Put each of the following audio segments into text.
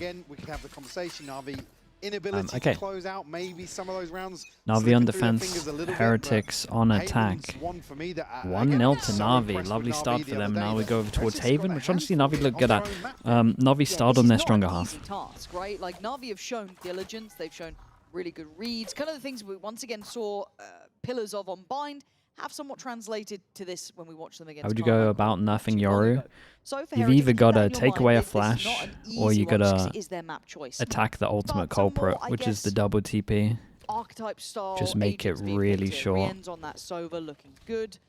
again, we could have the conversation. NAVI inability to close out maybe some of those rounds. NAVI on defense, Heretics on attack. 1-0 to NAVI. Lovely start for them. Now we go over towards Haven, which honestly NAVI look good at. NAVI start on their stronger half. Task, right? Like NAVI have shown diligence, they've shown really good reads. Kind of the things we once again saw pillars of on Bind have somewhat translated to this when we watch them against. How would you go about nerfing Yoru? So You've either got to take away a flash, or you got to attack the ultimate culprit, which is the double TP. Archetype style. Just make it really short. On that Sova looking good.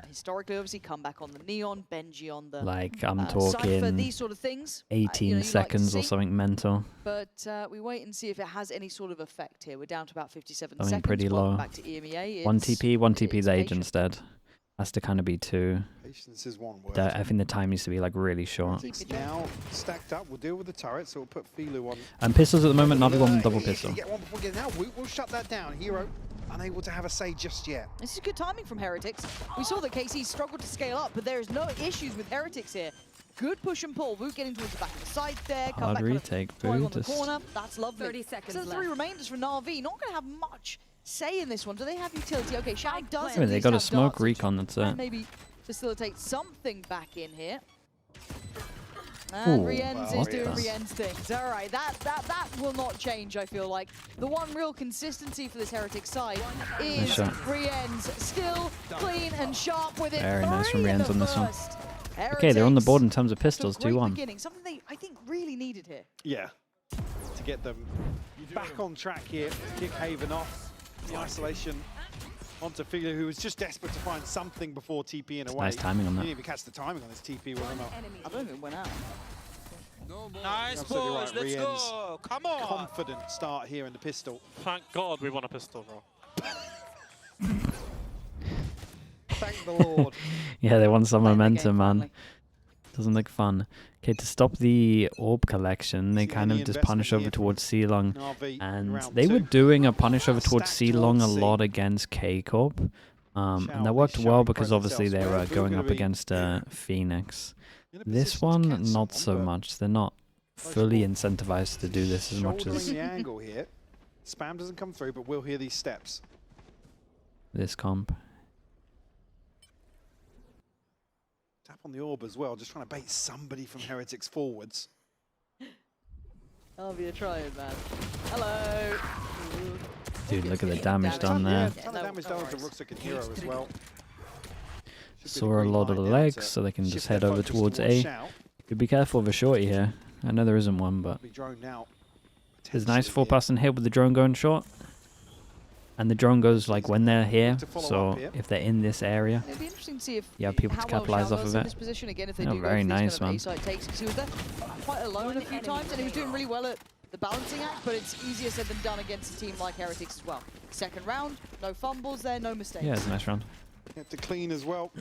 Historically, obviously, come back on the Neon, Benji on the like I'm talking Cypher, these sort of things. 18 seconds or something mental. But we wait and see if it has any sort of effect here. We're down to about 57 something seconds. Pretty low. Back to EMEA. 1 TP the age instead. Has to kind of be 2. Patience is one word. I think the time needs to be like really short. Now stacked up, we'll deal with the turret, so we'll put Filu on. And pistols at the moment, NAVI one double pistol. Get one before we get it now. We'll shut that down. Hero unable to have a say just yet. This is good timing from Heretics. We saw that KC struggled to scale up, but there is no issues with Heretics here. Good push and pull. Boot getting towards the back of the site there. Come back retake, Boot on the corner. That's lovely. 30 seconds so the 3 remainders for NAVI. Not going to have much say in this one. Do they have utility? Okay, Shao does. I mean, they got a smoke recon, that's it. Maybe facilitate something back in here. And Rienz is doing Rienz things. All right, that will not change, I feel like. The one real consistency for this Heretic side is Rienz. Still clean and sharp with it. Very nice from Rienz on this one. Okay, they're on the board in terms of pistols, 2-1. Something they, I think, really needed here. Yeah, to get them back on track here, kick Haven off, the isolation onto Filu, who was just desperate to find something before TPing away. Nice timing on that. He didn't even catch the timing on this TP with him. I don't think it went out. Nice balls, let's go! Come on! Confident start here in the pistol. Thank God we won a pistol, bro. Thank the Lord. Yeah, they want some momentum, man. Doesn't look fun. Okay, to stop the orb collection, they kind of just punish over towards C-Long. And they were doing a punish over towards C-Long a lot against K-Corp. And that worked well because obviously they were going up against Phoenix. This one, not so much. They're not fully incentivized to do this as much as the angle here. Spam doesn't come through, but we'll hear these steps. This comp. Tap on the orb as well, just trying to bait somebody from Heretics forwards. I'll be trying, man. Hello. Dude, look at the damage done there. Yeah, ton of damage done to Rooksook and Hero as well. Saw a lot of the legs, so they can just head over towards A. Could be careful of a shorty here. I know there isn't one, but there's a nice 4-person hit with the drone going short. And the drone goes like when they're here, so if they're in this area, it'd be interesting to see if you have people to capitalize off of it. Again, if they do very nice, man. He was there quite alone a few times, and he was doing really well at the balancing act, but it's easier said than done against a team like Heretics as well. Second round, no fumbles there, no mistakes. Yeah, it's a nice round. Have to clean as well.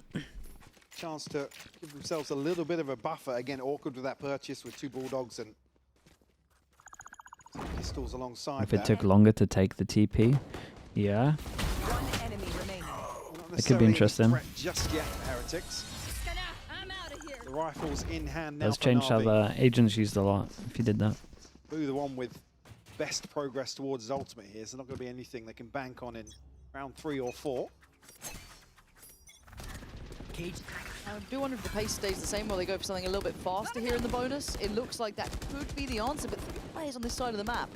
Chance to give themselves a little bit of a buffer. Again, awkward with that purchase with 2 Bulldogs and pistols alongside. If it took longer to take the TP, yeah. It could be interesting. Just yet, Heretics. The rifles in hand now. Does change how the agents used a lot if you did that. Boo, the one with best progress towards his ultimate here, so not going to be anything they can bank on in round 3 or 4. I do wonder if the pace stays the same or they go for something a little bit faster here in the bonus. It looks like that could be the answer, but 3 players on this side of the map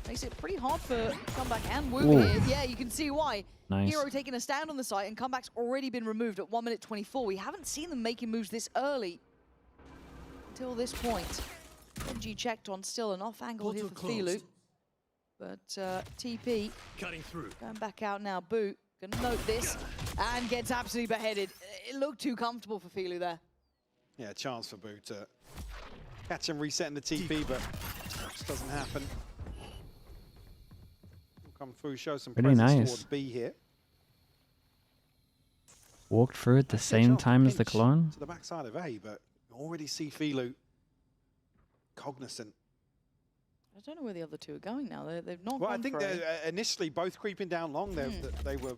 makes it pretty hard for Comeback and Woo here. Yeah, you can see why. Nice. Hero taking a stand on the site, and Comeback's already been removed at 1:24. We haven't seen them making moves this early until this point. NG checked on, still an off angle here for Filu. But TP cutting through. Going back out now. Boot gonna note this and gets absolutely beheaded. It looked too comfortable for Filu there. Yeah, chance for Boot to catch him resetting the TP, but just doesn't happen. Come through, show some presence towards B here. Walked through at the same time as the clone. To the backside of A, but you already see Filu cognizant. I don't know where the other 2 are going now. They've not. Well, I think they're initially both creeping down long. They were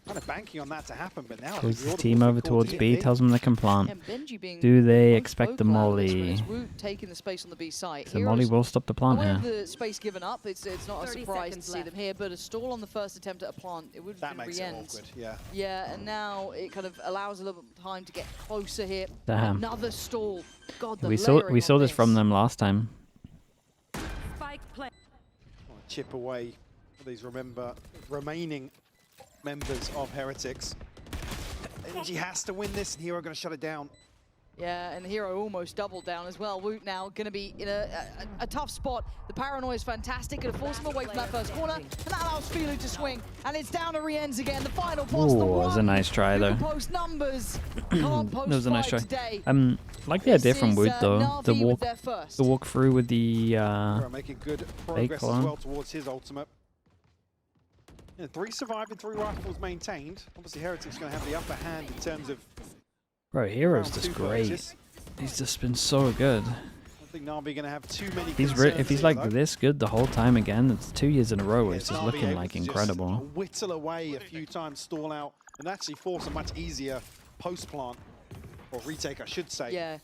Kind of banking on that to happen, but now Pulls his team over towards B, tells them they can plant. And Do they expect the molly? Taking the space on the B side. So molly will stop the plant here. The space given up, it's not a surprise to see them here, but a stall on the first attempt at a plant, it would have been re-ends. That makes it awkward, yeah. Yeah, and now it kind of allows a little bit of time to get closer here. Damn. Another stall. God, the we saw this from them last time. Spike play. Chip away these remaining members of Heretics. Energy has to win this, and Hero going to shut it down. Yeah, and Hero almost doubled down as well. Woot now going to be in a tough spot. The paranoia is fantastic, going to force him away from that first corner, and that allows Filu to swing, and it's down to Rienz again. The final boss, the one. That was a nice try though. Post numbers. Can't post that was a nice try. Today. Like the idea from Woot though, the walk through with the making good progress as well towards his ultimate. Yeah, 3 survived and 3 rifles maintained. Obviously, Heretics going to have the upper hand in terms of. Bro, Hero's just great. He's just been so good. I think NAVI going to have too many. If he's like this good the whole time again, it's 2 years in a row where it's just looking like incredible. Just whittle away a few times, stall out, and actually force a much easier post plant or retake, I should say. Yeah.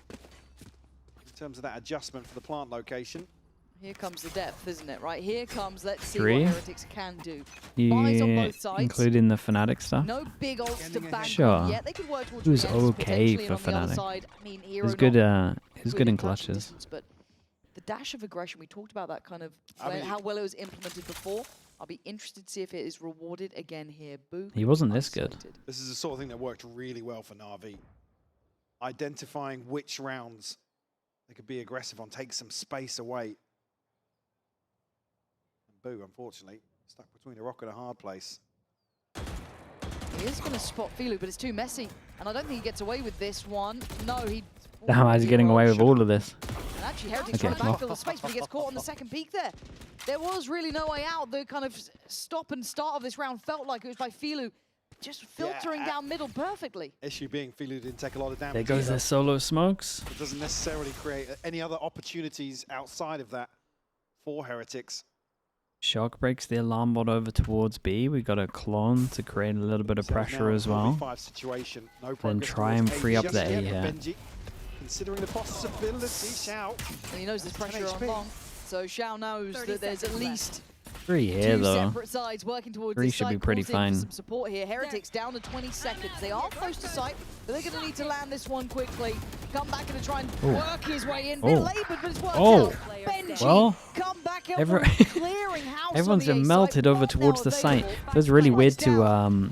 In terms of that adjustment for the plant location. Here comes the depth, isn't it? Right, here comes, let's see 3. what Heretics can do. Yeah, on both sides. including the Fnatic stuff. No big ults to bank sure. on yet. They could work towards He was Rienz, okay for Fnatic. I mean, He was good in clutches. Distance, but the dash of aggression, we talked about that kind of, how well it was implemented before. I'll be interested to see if it is rewarded again here. Boo. He wasn't this good. This is the sort of thing that worked really well for NAVI. Identifying which rounds they could be aggressive on, take some space away. Boo, unfortunately, stuck between a rock and a hard place. He is going to spot Filu, but it's too messy. And I don't think he gets away with this one. No, he... Damn, how's he getting away with all of this? And actually, Heretics trying to backfill the space, but he gets caught on the second peak there. There was really no way out. The kind of stop and start of this round felt like it was by Filu just filtering down middle perfectly. Issue being Filu didn't take a lot of damage. There goes the solo smokes. It doesn't necessarily create any other opportunities outside of that for Heretics. Shock breaks the alarm bot over towards B. We got a clone to create a little bit of pressure as well. Then try and free up the A here. Considering the possibility, Xiao. And he knows there's pressure on long, so Xiao knows that there's at least 3 here though. Separate sides working towards 3 should be pretty fine. Some support here. Heretics down to 20 seconds. They are close to sight, but they're going to need to land this one quickly. Come back and try and work his way in. Bit labored, but it's worked out. Benji, well, come back out clearing house. Everyone's been melted over towards the site. Feels really weird to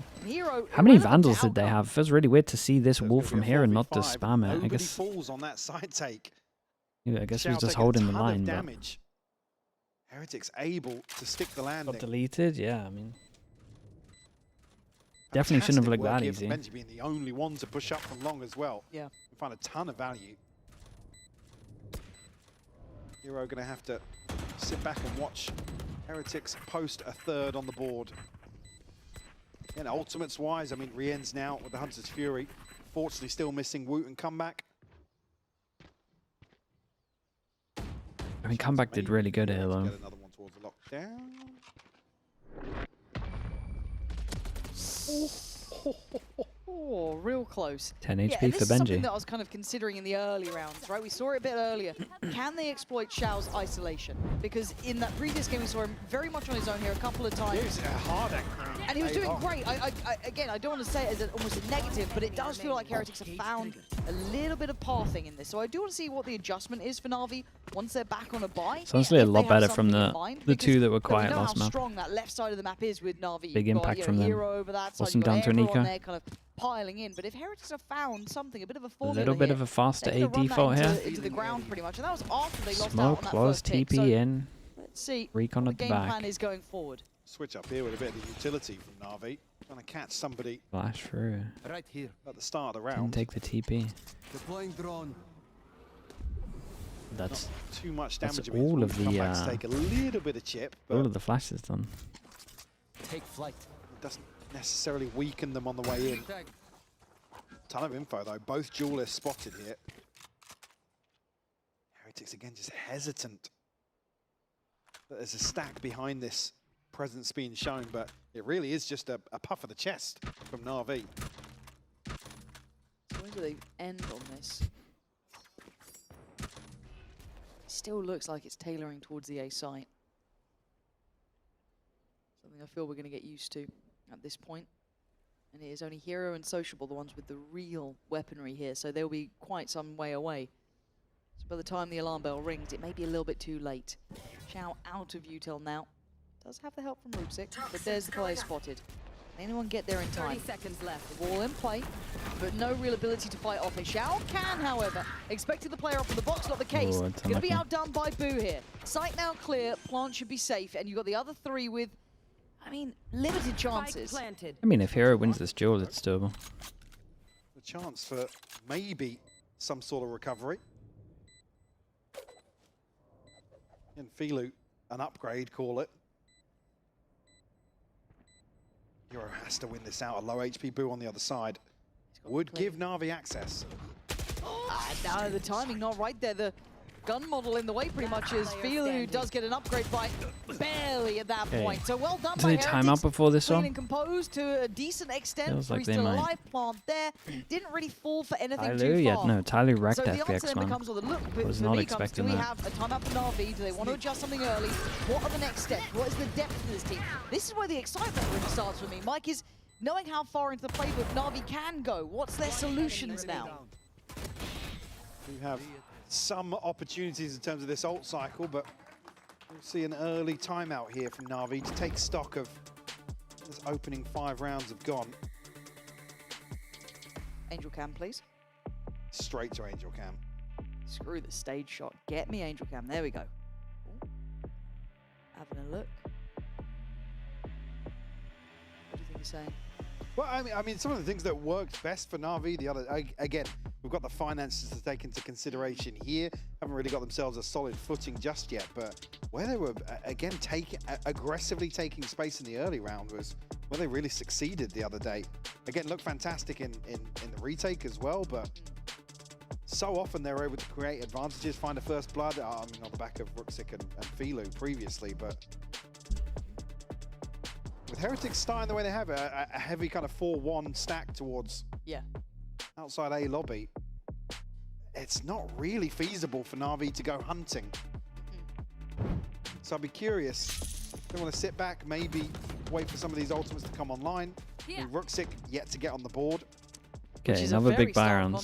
how many Vandals did they have? Feels really weird to see this wall from here and not to spam it. I guess. Falls on that side take. Yeah, I guess he was just holding the line. But Heretics able to stick the landing. Got deleted, yeah. I mean, definitely shouldn't have looked that easy. Benji being the only one to push up from long as well. Yeah, we find a ton of value. Hero going to have to sit back and watch Heretics post a third on the board. And ultimates wise, I mean, Rienz now with the Hunter's Fury. Fortunately, still missing Woot and Comeback. I mean, Comeback did really good here, though. Get another one towards the lockdown. Oh, real close. 10 HP for Benji. This is something that I was kind of considering in the early rounds, right? We saw it a bit earlier. Can they exploit Xiao's isolation? Because in that previous game, we saw him very much on his own here a couple of times. He was hard at and he was doing great. Again, I don't want to say it as almost a negative, but it does feel like Heretics have found a little bit of pathing in this. So I do want to see what the adjustment is for NAVI once they're back on a bye. It's honestly a lot better from the two that were quiet last map. How strong that left side of the map is with NAVI. Big impact from them. Hero over that side. Awesome down to Nico. There kind of piling in, but if Heretics have found something, a bit of a formula, a little bit of a faster A default here. Into the ground pretty much, and that was after they lost Smoke, out on that close, first pick. TP So in. Let's see Recon what at the the game back. plan is going forward. Switch up here with a bit of the utility from NAVI. Trying to catch somebody. Flash through. Right here. At the start of the round. Didn't take the TP. Deploying drone. That's not too much damage. That's all of the take a little bit of chip. All of the flashes done. Take flight. It doesn't necessarily weaken them on the way in. Ton of info though. Both duelists spotted here. Heretics again just hesitant. There's a stack behind this presence being shown, but It really is just a puff of the chest from NAVI. So when do they end on this? It still looks like it's tailoring towards the A site. Something I feel we're going to get used to at this point. And it is only Hero and Sociable, the ones with the real weaponry here, so they'll be quite some way away. So by the time the alarm bell rings, it may be a little bit too late. Chow out of util now. Does have the help from Rubsik, but there's the player spotted. Can anyone get there in time? 30 seconds left. Wall in play, but no real ability to fight off it. Xiao can, however, expected the player off of the box, not the case. Oh, Going to be outdone by Boo here. Site now clear, plant should be safe, and you've got the other three with, I mean, limited chances. Planted. I mean, if Hero wins this duel, it's doable. The chance for maybe some sort of recovery. And Filu, an upgrade, call it. Hero has to win this out. A low HP Boo on the other side would give Na'Vi access. No, the timing not right there. The gun model in the way pretty much is Filu does get an upgrade by barely at that point. So well done by Did they time out before this Clean one? and composed to a decent extent. Feels like He's they still might. alive, plant there. Didn't really fall for anything Tyler, too yeah, far. no, Tyler wrecked So the answer FPX, then man. becomes, well, the look Was for not me comes, do expecting we that. have a timeout for Na'Vi? Do they want to adjust something early? What are the next steps? What is the depth of this team? This is where the excitement really starts for me. Mike is knowing how far into the playbook Na'Vi can go. What's their solutions now? We have some opportunities in terms of this ult cycle, but we'll see an early timeout here from Na'Vi to take stock of this opening 5 rounds have gone. Angel Cam, please. Straight to Angel Cam. Screw the stage shot. Get me Angel Cam. There we go. Ooh. Having a look. What do you think he's saying? Well, I mean, some of the things that worked best for Na'Vi, the other, again, we've got the finances to take into consideration here. Haven't really got themselves a solid footing just yet, but where they were, again, aggressively taking space in the early round was where they really succeeded the other day. Again, looked fantastic in the retake as well, but so often they were able to create advantages, find a first blood, I mean, on the back of Rubsik and Filu previously, but with Heretics starting the way they have, a heavy kind of 4-1 stack towards outside A lobby, it's not really feasible for Na'Vi to go hunting. So I'd be curious. They want to sit back, maybe wait for some of these ultimates to come online. Rubsik yet to get on the board. Okay, another big buy round.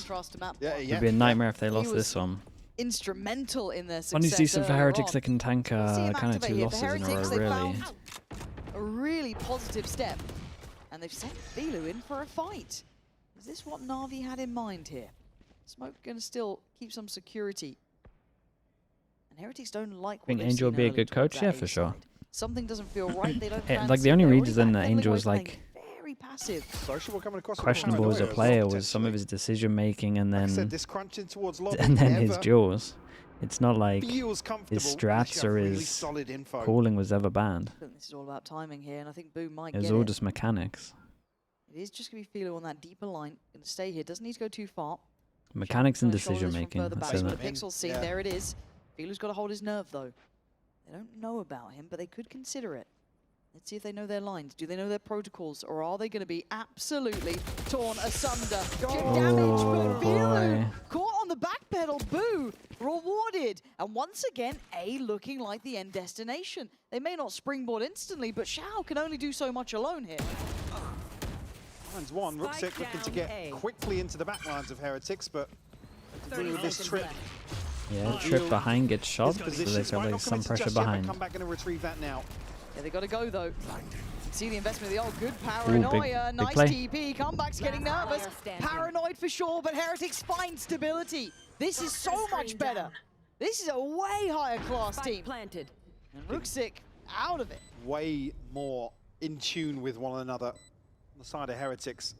It'd be a nightmare if they lost this one. Instrumental in their success. Only decent for Heretics that can tank See him kind of 2 activate losses here. in a For Heretics, row, they really. found a really positive step, and they've sent Filu in for a fight. Is this what Na'Vi had in mind here? Smoke going to still keep some security. And Heretics don't like what Think they've Angel seen would be a early good towards coach? that Yeah, A for sure. side. Something doesn't feel right. They don't Like fancy the only it. They're already reason that backpedaling Angel away, was like very passive. Sociable coming across questionable as a player was some of his decision making, and Like I then said, this crunching towards lobby and then his never duels. It's not like feels comfortable. his strats or really his solid info. calling was ever banned. I think this is all about timing here, and I think Boo might It was get all it. just mechanics. It is just going to be Filu on that deeper line. Going to stay here. Doesn't need to go too far. Mechanics and Trying to shoulder decision this from making. further I'd back. say So that. the pixel scene, Yeah. there it is. Filu's got to hold his nerve, though. They don't know about him, but they could consider it. Let's see if they know their lines. Do they know their protocols, or are they going to be absolutely torn asunder? Oh, Damage for Filu. boy. Caught on the back pedal. Boo. Rewarded. And once again, A looking like the end destination. They may not springboard instantly, but Xiao can only do so much alone here. Lines one, Rubsik looking to get quickly into the back lines of Heretics, but to do with this trip. Yeah, trip behind gets shot, This so position they've got might like not some come into pressure just yet, but behind. come back and retrieve that now. Yeah, they got to go, though. See the investment of the old good paranoia. big Nice play. TP. Comeback's getting nervous. Paranoid for sure, but Heretics find stability. This is so much better. This is a way higher class team. Planted. And Rubsik out of it. Way more in tune with one another. On the side of Heretics,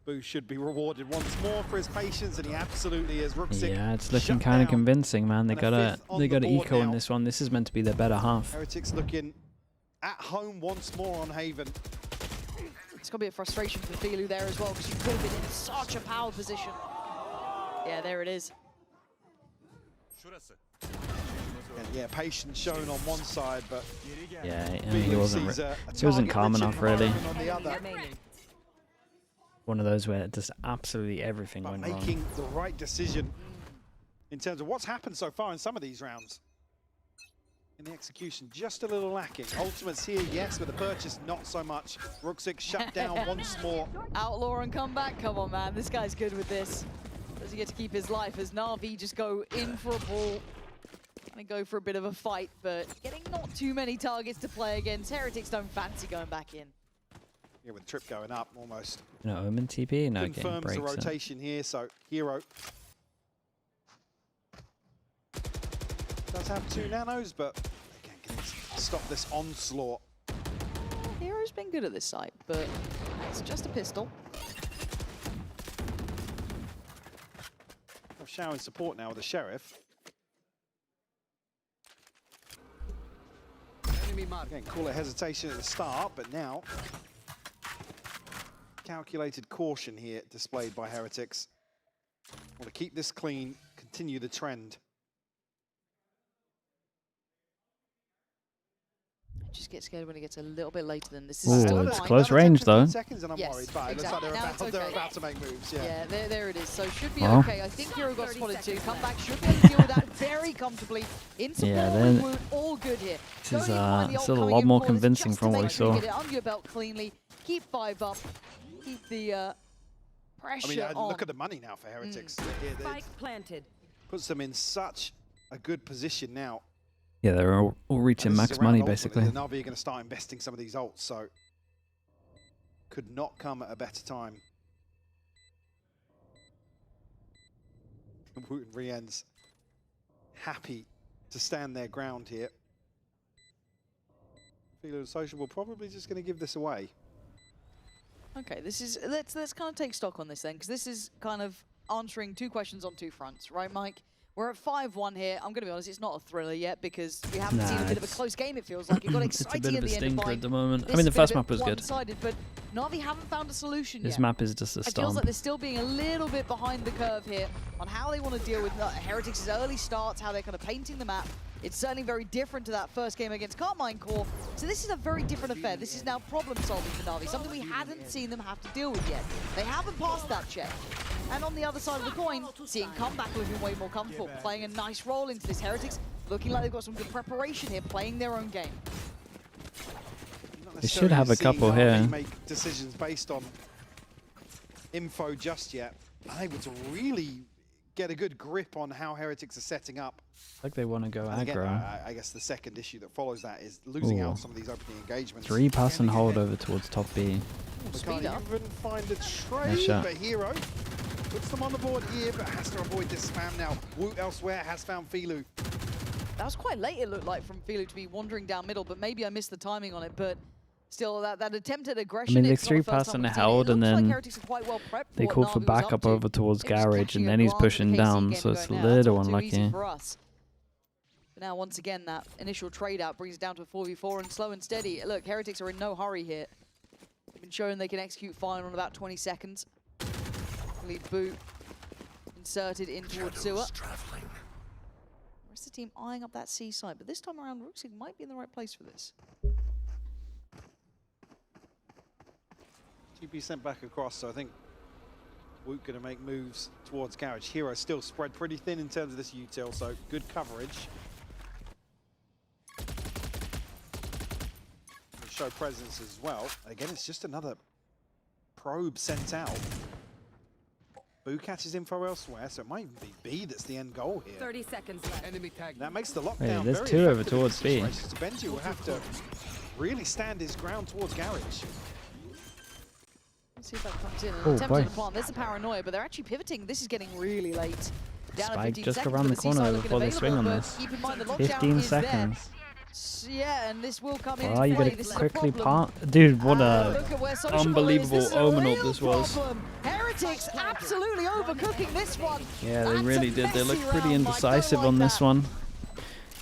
Boo should be rewarded once more for his patience, and he absolutely is. Rubsik Yeah, it's looking shut kind of down. convincing, man. They And a gotta fifth on they the gotta board eco in now. this one. This is meant to be their better half. Heretics looking at home once more on Haven. It's going to be a frustration for Filu there as well, because you could have been in such a power position. Yeah, there it is. And yeah, patience shown on one side, but yeah, he wasn't calm enough really. On the other. One of those where just absolutely everything But went wrong. making the right decision in terms of what's happened so far in some of these rounds. In the execution, just a little lacking. Ultimates here, yes, with the purchase, not so much. Rook6 shut down once more. Outlaw and come back. Come on, man. This guy's good with this. Does he get to keep his life as NAVI just go in for a ball and go for a bit of a fight, but getting not too many targets to play against. Heretics don't fancy going back in. Yeah, with the trip going up, almost. No, Omen TP? No, confirms the rotation here, so Hero does have 2 nanos, but again, can he stop this onslaught? Hero's been good at this site, but it's just a pistol. I'm showering support now with the Sheriff. Enemy mark. Again, call it hesitation at the start, but now calculated caution here displayed by Heretics. Want to keep this clean, continue the trend. Just get scared when it gets a little bit later than this. Ooh, it's close range though. Seconds and I'm worried, but it looks like they're about to make moves. Yeah, there it is. So should be okay. I think Hero got spotted too. Come back, should be able to deal with that very comfortably. In support, all good here. This is still a lot more convincing from what we saw. Get it under your belt cleanly. Keep 5 up. Keep the pressure on. Look at the money now for Heretics. Spike planted. Puts them in such a good position now. Yeah, they're all reaching max money basically. The NAVI are going to start investing some of these ults, so could not come at a better time. Woot and Rien's happy to stand their ground here. Philo and Sociable probably just going to give this away. Okay, this is let's kind of take stock on this then, because this is kind of answering 2 questions on 2 fronts, right, Mike? We're at 5-1 here. I'm going to be honest, it's not a thriller yet because we haven't seen a bit of a close game, it feels like. It got exciting it's a bit of a at the stinker end at the moment. This I mean, the has been first a map bit was good. one-sided, but NAVI haven't found a solution yet. This map is just a It feels stomp. like they're still being a little bit behind the curve here on how they want to deal with Heretics' early starts, how they're kind of painting the map. It's certainly very different to that first game against Carmine Core. So this is a very different affair. This is now problem solving for NAVI, something we hadn't seen them have to deal with yet. They haven't passed that check. And on the other side of the coin, seeing Comeback looking way more comfortable, playing a nice role into this. Heretics looking like they've got some good preparation here, playing their own game. They should have a couple here. Make decisions based on info just yet. Unable to really get a good grip on how Heretics are setting up. Like they want to go and again, aggro. I guess the second issue that follows that is losing out some of these opening engagements. 3 pass and hold over towards top B. Can't even find a trade, but Hero puts them on the board here, but has to avoid this spam now. Woot elsewhere has found Filu. That was quite late, it looked like, from Filu to be wandering down middle, but maybe I missed the timing on it, but still, that attempt at aggression. I mean, they 3 pass and held, and then they called for backup over towards Garage, and then he's pushing down, so it's a little unlucky. But now, once again, that initial trade out brings it down to a 4v4 and slow and steady. Look, Heretics are in no hurry here. They've been showing they can execute fine on about 20 seconds. Lead boot inserted in towards sewer. The rest of the team eyeing up that C side, but this time around, Rook6 might be in the right place for this. TP sent back across, so I think Woot going to make moves towards Garage. Hero still spread pretty thin in terms of this util, so good coverage. Show presence as well. Again, it's just another probe sent out. Boo catches info elsewhere, so it might even be B that's the end goal here. 30 seconds left. Enemy tag. That makes the lockdown there's very 2 over effective towards B. So Benji will have to really stand his ground towards Garage. Let's see if that comes in. An attempt on the plant. There's the paranoia, but they're actually pivoting. This is getting really late. Down Spike just around the corner before they swing on this. Keep in mind the 15 seconds. Yeah, and this will come in. Oh, you gotta quickly part. Dude, what a unbelievable omen this was. Heretics absolutely overcooking this one. Yeah, they really did. They looked pretty indecisive on this one.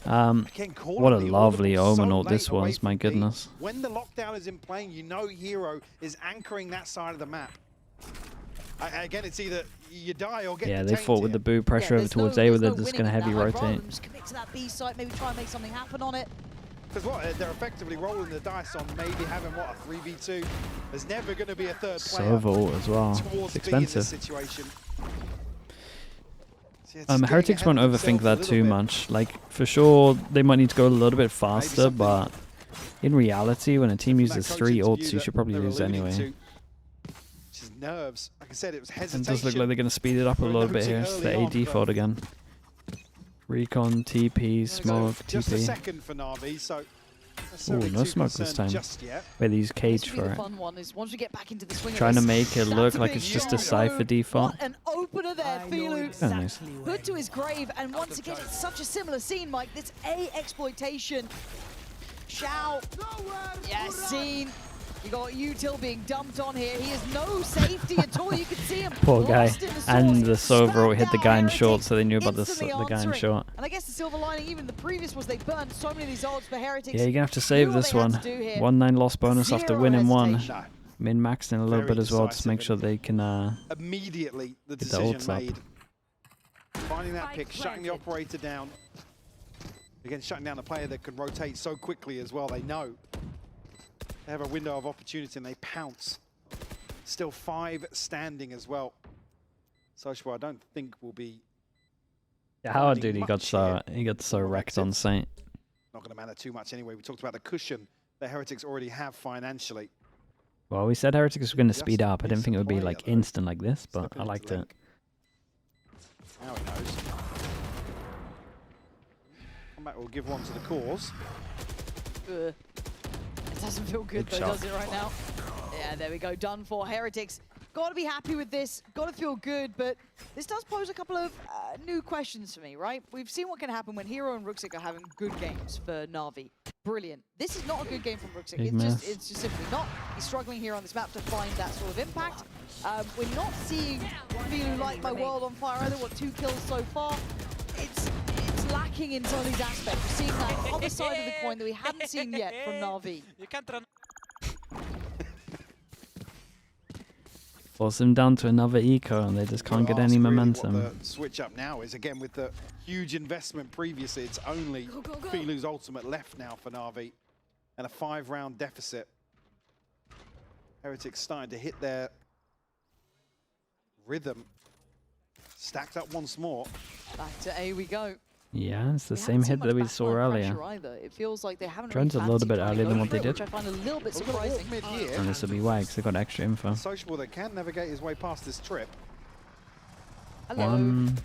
What a lovely omen this was, my goodness. When the lockdown is in play, you know Hero is anchoring that side of the map. Again, it's either you die or get Yeah, they detained fought with here. the boo pressure over towards A, where they're just going to heavy rotate. Just commit to that B site, maybe try and make something happen on it. Because what, they're effectively rolling the dice on maybe having, what, a 3v2. There's never going to be a third player. So vault as well. Towards It's B in this expensive. situation. So yeah, just Heretics getting won't ahead of overthink themselves that a too little bit. much. Like, for sure, they might need to go a little bit faster, something but in reality, when a team From uses that 3 coach's ults, view you that should probably they're lose alluding anyway. to, which is nerves. Like I said, it was And hesitation. it does look like they're going to speed it up a We're little bit noting here. It's the early A on, default again. Recon, TP, smoke, Just a TP. second for NAVI, so Ooh, no smoke this time. just yet. Wait, they use Cage This will for be the it. fun one is once we get back into the swing of Trying to this, make it that's look a like big it's just a shot. Cypher default. What an opener there, Filu. Very nice. Put to his grave, and once again, it's such a similar scene, Mike. This A exploitation. Shao. Yeah, scene. You got Util being dumped on here. He has no safety at all. You can see him. Poor guy. lost in the And source. the Sova hit the Smackdown guy in Heretics short, so they knew about the instantly guy in answering. short. And I guess the silver lining, even the previous, was they burned so many of these odds for Heretics. Yeah, you're going to have to save Knew what this they had one. to do here. 1-9 loss bonus after Zero winning one. hesitation. No. Min-maxed in a little Very bit as well, just decisive to make sure and they can... Immediately, the Get the decision ults up. made. Finding that Spike pick, shutting the planted. operator down. Again, shutting down a player that can rotate so quickly as well. They know they have a window of opportunity and they pounce. Still 5 standing as well. Sociable, I don't think will be Yeah, how finding dude, he got much so here. wrecked on site. not going to matter too much anyway. We talked about the cushion that Heretics already have financially. Well, we said Heretics were going to Just speed up. I didn't needs think it to would be play like it, though. instant like this, but Stepping I into liked the it. link. Now he knows. Comeback will give one to the cause. It doesn't feel good Big though, shot. does it right now? Yeah, there we go. Done for. Heretics. Got to be happy with this. Got to feel good, but this does pose a couple of new questions for me, right? We've seen what can happen when Hero and Ruxic are having good games for NAVI. Brilliant. This is not a good game from Ruxic. Big It's just simply not. He's struggling here on this map to find that sort of impact. We're not seeing Filu light my world on fire either. What, 2 kills so far? It's lacking in some of these aspects. We're seeing that other side of the coin that we hadn't seen yet from NAVI. You can't run. Force them down to another eco, and they just can't get any momentum. What the switch up now is, again, with the huge investment previously, it's only Filu's ultimate left now for NAVI, and a 5-round deficit. Heretics starting to hit their rhythm. Stacked up once more. Back to A we go. Yeah, it's the We same haven't seen hit much that we backline saw earlier. pressure either. It feels like they haven't Trent's really a little fancied bit trying to earlier go than what for they it, did. which I find a little bit We've got a walk surprising. mid here. And this will be why, because they got extra info. Sociable that can navigate his way past this trip. Hello. One,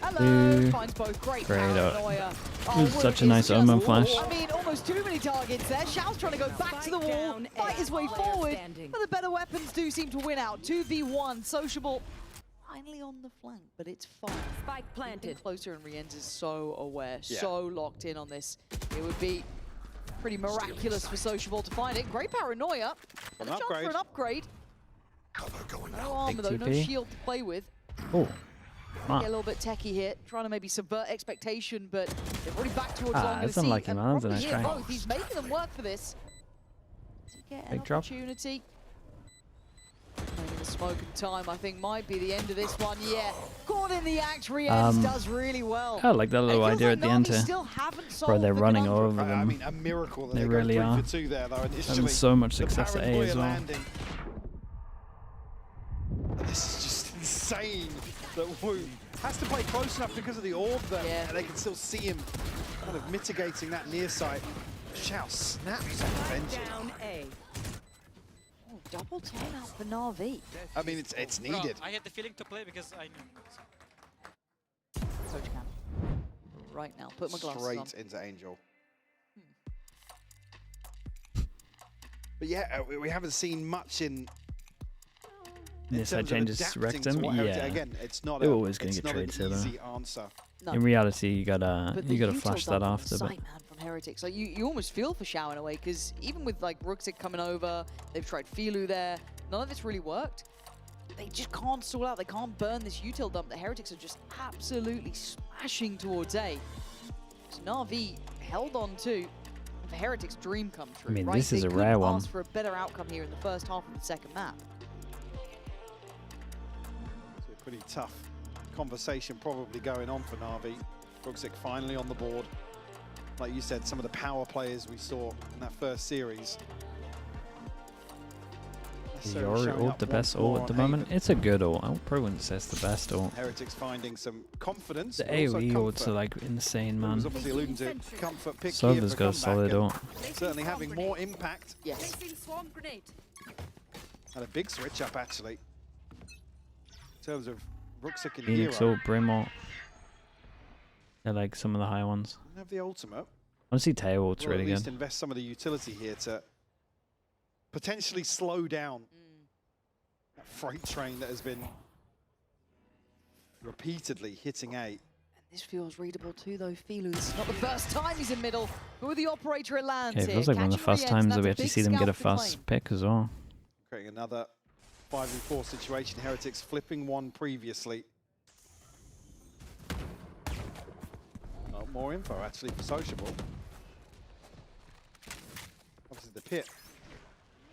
Hello. two. Finds both. Great Great, paranoia. this is Wood such a is nice just- omen flash. I mean, almost too many targets there. Shao's trying to go back to the Spike wall, down, fight his way player forward. standing. But the better weapons do seem to win out. 2v1. Sociable finally on the flank, but it's fine. Spike Getting planted. closer, and Rienz is so aware, Yeah. so locked in on this. It would be pretty miraculous for Sociable to find it. Great paranoia. And a chance for an upgrade. No armor though, no TP. shield to play with. Oh, Get a little bit techie here, trying to maybe subvert expectation, but they've already back towards what I'm that's gonna see. unlucky, And man. That's a probably nice here try. both. He's making them work for this. To get an Big drop. opportunity. Maybe the smoke and time, I think, might be the end of this one. Yeah, caught in the act. Rienz does really well. I like that little It feels idea like at the end Navi here. still haven't Bro, solved they're the running conundrum. over I them. mean, a miracle that They they really go 3 are. for 2 there, though. Having Initially, so much the success at A paranoia as well. landing. This is just insane that Wu has to play close enough because of the orb that they can still see him kind of mitigating that near sight. Shao snaps on the bench. Down A. Oh, double timeout for Navi. I mean, it's Bro, needed. I had the feeling to play because I knew. Coach Cam. Right now, put my glasses on. Straight into Angel. But yeah, we haven't seen much in This side terms of changes adapting rectum. to what Heretics- Yeah. Again, it's not They're a, always gonna it's get not an trades here, though. easy answer. No. In reality, you gotta But the util flash dump that on after. But site, man, from Heretics. Like you almost feel for Shao in a way, because even with like Ruxic coming over, they've tried Filu there. None of it's really worked. They just can't stall out. They can't burn this util dump. The Heretics are just absolutely smashing towards A. So Na'Vi held on to. And for Heretics, dream come true. I mean, right? this is They a couldn't rare one. ask for a better outcome here in the first half of the second map. Pretty tough conversation probably going on for NAVI. Bruxic finally on the board. Like you said, some of the power players we saw in that first series. Is your ult the best ult at the moment? It's a good ult. I probably wouldn't say it's the best ult. Heretics finding some confidence. The AoE ults are like insane, man. Was obviously alluding to comfort pick. Sova's got a solid ult. Certainly having more impact. Yes. And a big switch up actually. In terms of Bruxic and Phoenix Hero. ult, Brim ult. They're like some of the high ones. Have the ultimate. Honestly, Tail ult's really at least good. invest some of the utility here to potentially slow down that freight train that has been repeatedly hitting A. And this feels readable too, though. Filu, this is not the first time he's in middle, but with the operator, it lands Okay, it feels like one of the first times that we actually see them get a fast pick as well. Creating another 5v4 situation. Heretics flipping one previously. Oh, more info actually for Sociable. Obviously the pit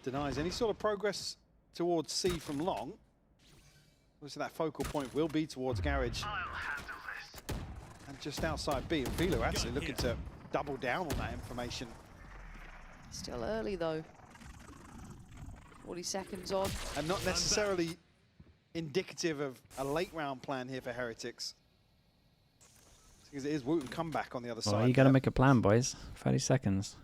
denies any sort of progress towards C from long. Obviously that focal point will be towards Garage. And just outside B, and Philo actually looking to double down on that information. Still early though. 40 seconds on. And not necessarily indicative of a late round plan here for Heretics. Because it is Wooten comeback on the other side. Well, you got to make a plan, boys. 30 seconds.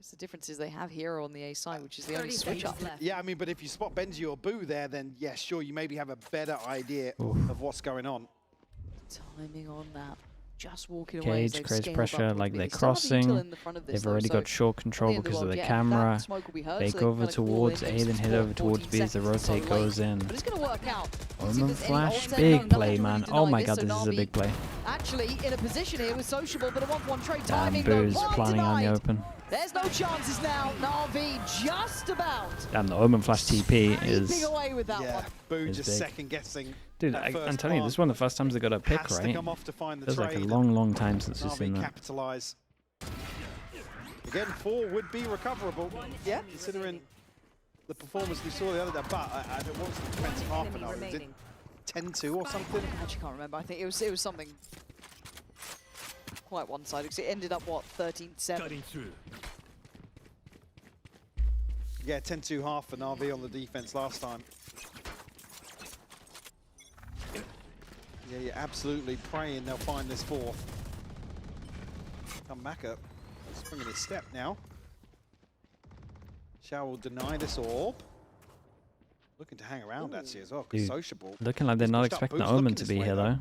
The difference is they have Hero on the A side, which is the only switch up. Yeah, I mean, but if you spot Benji or Boo there, then yeah, sure, you maybe have a better idea of what's going on. Timing on that. Just walking away. Cage creates pressure, like they're crossing. They've already got short control because of the camera. They go over towards A, then hit over towards B as the rotate goes in. But it's going to work out. Omen flash, big play, man. Oh my god, this is a big play. Actually, in a position here with Sociable, but a 1-1 trade Damn, timing. Boo's planning on the open. There's no chances now. NAVI just about. Damn, the Omen flash TP is... away with that one. Boo just second guessing. Dude, I'm telling you, this is one of the first times they got a pick, right? Feels like a long time since we've seen that. Capitalize. Again, 4 would be recoverable. Yeah, considering the performance we saw the other day. But what was the defensive half an hour? Was it 10-2 or something? I actually can't remember. I think it was something quite one-sided because it ended up what 13-7. Yeah, 10-2 half for NAVI on the defense last time. Yeah, you're absolutely praying they'll find this fourth. Come back up. Springing his step now. Shao will deny this orb. Looking to hang around actually as well, because Sociable. Looking like they're not expecting the Omen to be here though.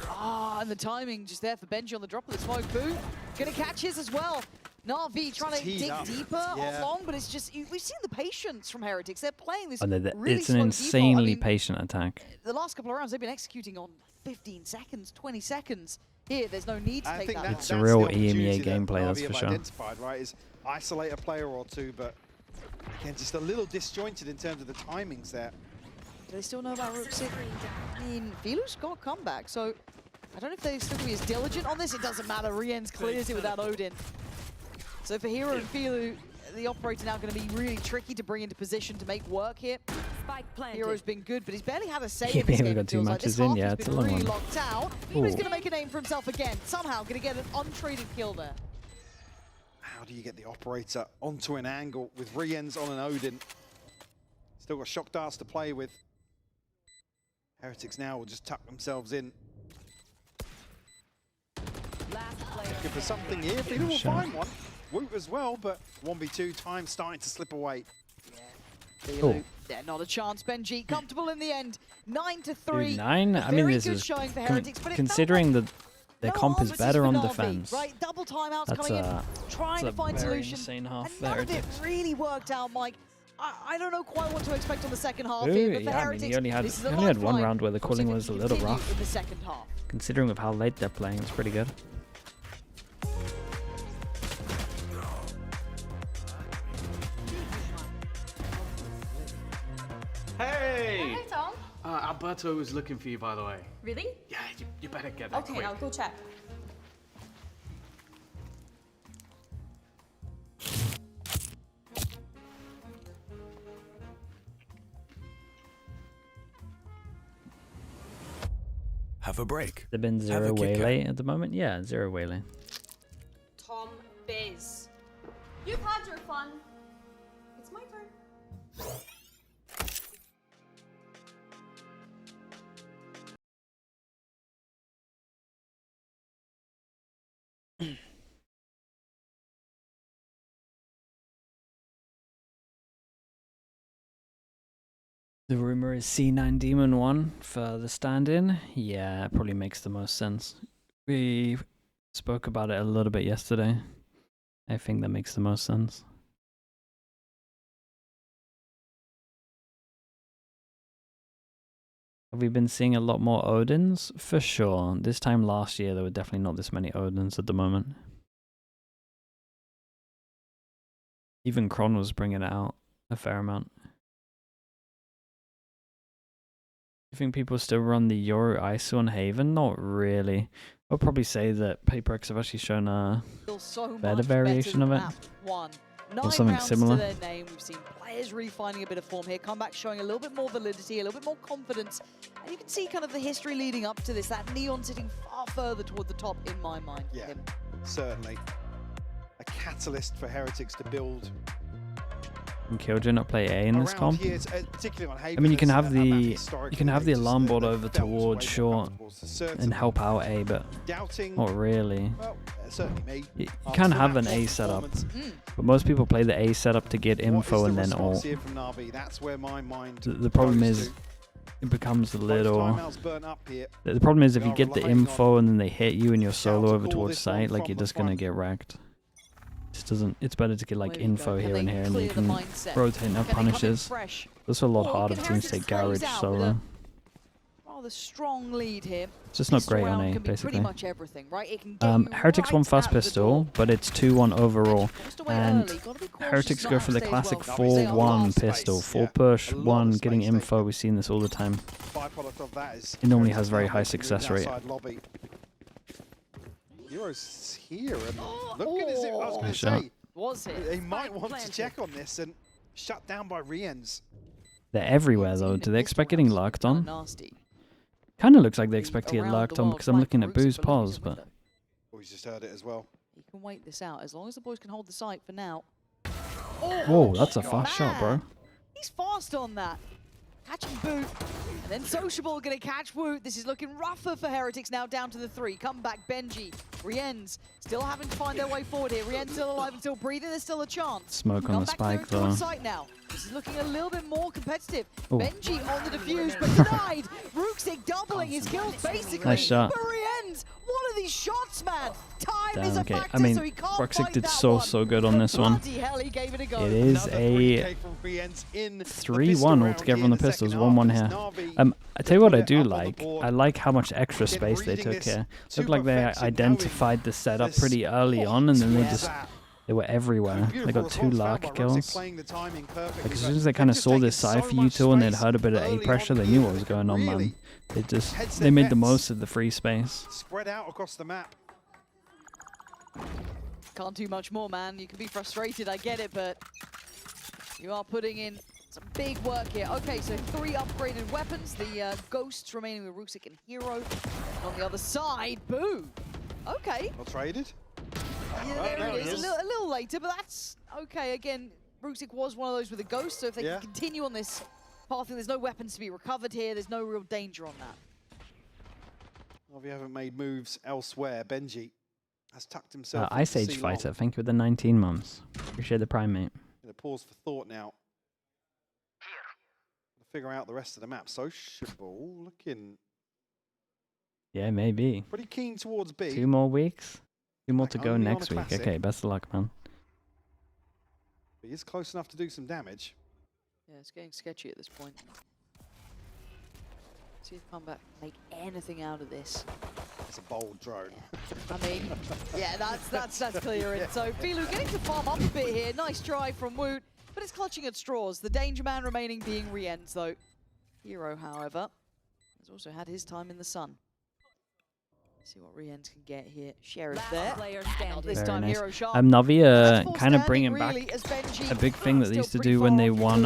Ah, and the timing just there for Benji on the drop of the smoke. Boo gonna catch his as well. NAVI trying to dig deeper on long, but it's just, we've seen the patience from Heretics. They're playing this really it's an insanely patient attack. The last couple of rounds, they've been executing on 15 seconds, 20 seconds. Here, there's no need to take that. It's a real EMEA gameplay, that's for sure. Identified, right, is isolate a player or two, but again, just a little disjointed in terms of the timings there. Do they still know about Bruxic? I mean, Filu's got a comeback, so I don't know if they're still going to be as diligent on this. It doesn't matter. Rienz clears it without Odin. So for Hero and Filu, the operator now going to be really tricky to bring into position to make work here. Hero's been good, but he's barely had a say in this game. Got 2 matches in, yeah, it's a long one. Locked out. He's going to make a name for himself again. Somehow going to get an untraded kill there. How do you get the operator onto an angle with Rienz on an Odin? Still got shock darts to play with. Heretics now will just tuck themselves in. Looking for something here. Filu will find one. Woot as well, but 1v2 time starting to slip away. Filu, yeah, not a chance. Benji comfortable in the end. 9-3. 9? I mean, this is considering that their comp is better on defense. Right, double timeouts coming in, trying to find solutions. And none of it really worked out, Mike. I don't know quite what to expect on the second half here, but for Heretics, he only had one round where the calling was a little rough. In the second half. Considering of how late they're playing, it's pretty good. Hey! Hi, Tom. Alberto was looking for you, by the way. Really? Yeah, you better get that quick. Okay, I'll go check. have a break. They've been zero waylay at the moment. Yeah, zero waylay. Tom Biz. You've had your fun. It's my turn. The rumor is C9 Demon 1 for the stand-in. Yeah, it probably makes the most sense. We spoke about it a little bit yesterday. I think that makes the most sense. Have we been seeing a lot more Odins? For sure. This time last year, there were definitely not this many Odins at the moment. Even Kron was bringing it out a fair amount. You think people still run the Yoru ISO on Haven? Not really. I'll probably say that PaperX have actually shown a better variation of it. Or something similar. To their name. We've seen players really finding a bit of form here, come back showing a little bit more validity, a little bit more confidence. And you can see kind of the history leading up to this, that Neon sitting far further toward the top in my mind. Yeah, certainly. A catalyst for Heretics to build. Can Killjoy not play A in this comp? Here, particularly on Haven, I mean, you can have the alarm board over towards short and help out A, but not really. Well, certainly me. You can have an A setup, but most people play the A setup to get info and then ult. The problem is it becomes a little. The problem is if you get the info and then they hit you and you're solo over towards site, like you're just gonna get wrecked. Just doesn't. It's better to get like info here and here, and then you can rotate and have punishes. That's a lot harder for teams to take garage solo. Rather strong lead here. It's just not great on A, basically. Pretty much everything, right? It can Heretics won fast pistol, but it's 2-1 overall. And Heretics go for the classic 4-1 pistol. 4 push, 1 getting info. We've seen this all the time. It normally has very high success rate. Heroes here, and look at his. I was going to say, he might want to check on this and shut down by Riens. They're everywhere though. Do they expect getting lurked on? Kind of looks like they expect to get lurked on because I'm looking at Boo's pause, but. Boys just heard it as well. He can wait this out as long as the boys can hold the site for now. Whoa, that's a fast shot, bro. He's fast on that. Catching Boot, and then Sociable gonna catch Woot. This is looking rougher for Heretics now, down to the 3. Come back, Benji. Riens still having to find their way forward here. Riens still alive and still breathing, there's still a chance. Smoke on the spike though. Now. This is looking a little bit more competitive. Ooh. Benji on the defuse, but denied. Rooksig doubling his kills basically. Nice shot. But Riens, one of these shots, man. Time is a factor, I mean, so he can't Rooksig did so good on this one. Hell, he gave it a go. It is a 3-1 altogether on the pistols, 1-1 here. I tell you what I do like. I like how much extra space they took here. Looked like they identified the setup pretty early on, and then they were everywhere. They got 2 Lark kills. Like as soon as they kind of saw this Cypher util and they'd heard a bit of A pressure, they knew what was going on, man. They made the most of the free space. Spread out across the map. Can't do much more, man. You can be frustrated, I get it, but you are putting in some big work here. Okay, so 3 upgraded weapons. The Ghosts remaining with Rooksik and Hero. And on the other side, Boo. Okay. Well traded. Yeah, there it is. A little later, but that's okay. Again, Rooksik was one of those with a Ghost, so if they can continue on this path, there's no weapons to be recovered here. There's no real danger on that. Well, we haven't made moves elsewhere. Benji has tucked himself. Ice Age Fighter, thank you with the 19 months. Appreciate the prime, mate. Gonna pause for thought now. Figure out the rest of the map. Sociable looking. Yeah, maybe. Pretty keen towards B. 2 more weeks. 2 more to go next week. Okay, best of luck, man. He is close enough to do some damage. Yeah, it's getting sketchy at this point. See if Comeback make anything out of this. It's a bold drone. Yeah. I mean, yeah, that's clear. And so Filu getting to farm up a bit here. Nice try from Woot, but it's clutching at straws. The danger man remaining being Riens, though. Hero, however, has also had his time in the sun. See what Riens can get here. Sheriff there. This time, nice. Hero sharp. NAVI kind of bringing back a big thing that they used to do when they won.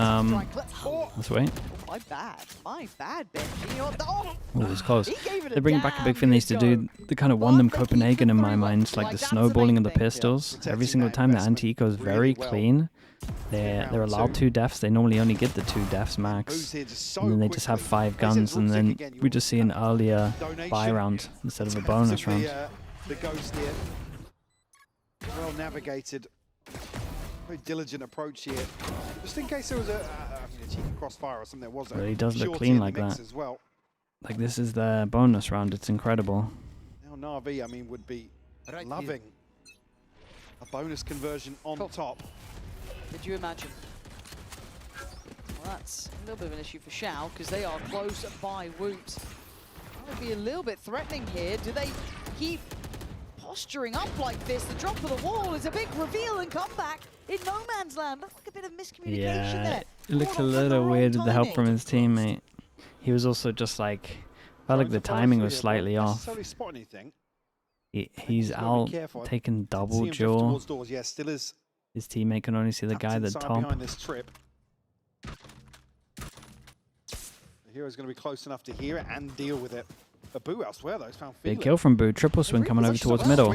Let's wait. My bad, Benji. Oh, it was close. he gave it a They're bringing back a big damn thing they used to good do. They kind of won them But they keep Copenhagen in my them mind, through. like the That's snowballing main of the thing. pistols. Yeah, Every single protecting time that the anti-eco is investment very really well. clean. They're Round allowed 2 deaths. They normally only get the 2 deaths Boo's max. here just so And then they just have quickly. 5 guns, and then we just see an earlier Donation buy round instead of a in terms bonus round. The ghost here. Well navigated. Very diligent approach here. Just in case there was a cheeky crossfire or something, there was a But he does look shorty clean in the like mix that. as well. Like, this is the bonus round. It's incredible. Now NAVI, I mean, would be Right loving a bonus conversion on top. Could you imagine? Well, that's a little bit of an issue for Xiao, because they are close by Woot. That would be a little bit threatening here. Do they keep posturing up like this? The drop of the wall is a big reveal and comeback in no man's land. Looks like a bit of miscommunication Yeah, there. it looked a Caught off at the little wrong weird with the help timing. from his teammate. He was also just like, felt like the timing was slightly off. Spot anything. He's gotta be out careful. taking double See him drift jaw. towards doors. Yeah, still is His teammate can only see the guy at the inside top. behind this trip. The hero's going to be close enough to hear it and deal with it. A Boo elsewhere though, he's found Big feeling. kill from Boo. Triple swing coming over towards middle.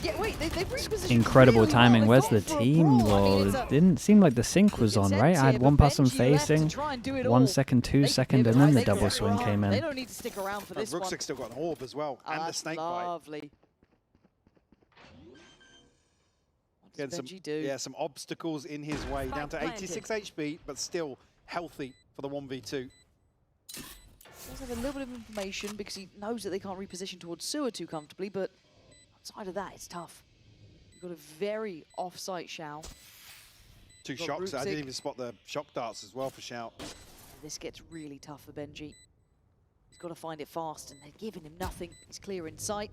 Yeah, wait, they've repositioned Incredible really timing. well. Where's They've the gone for a team brawl. I mean, though? it's It didn't seem like the sync was on, right? I had one person facing, 1 second, 2 second, and then the double swing came They in. don't need to stick around for this one. Rook's still got an orb as well, and the snake bite. Lovely. What Getting does some, Benji do? yeah, some obstacles in his way, down to 86 HP, but still healthy for the 1v2. Does have a little bit of information because he knows that they can't reposition towards sewer too comfortably, but outside of that, it's tough. You've got a very off-site Xiao. 2 Got shocks. I Rootsick. didn't even spot the shock darts as well for Shout. This gets really tough for Benji. He's got to find it fast, and they're giving him nothing. He's clear in sight.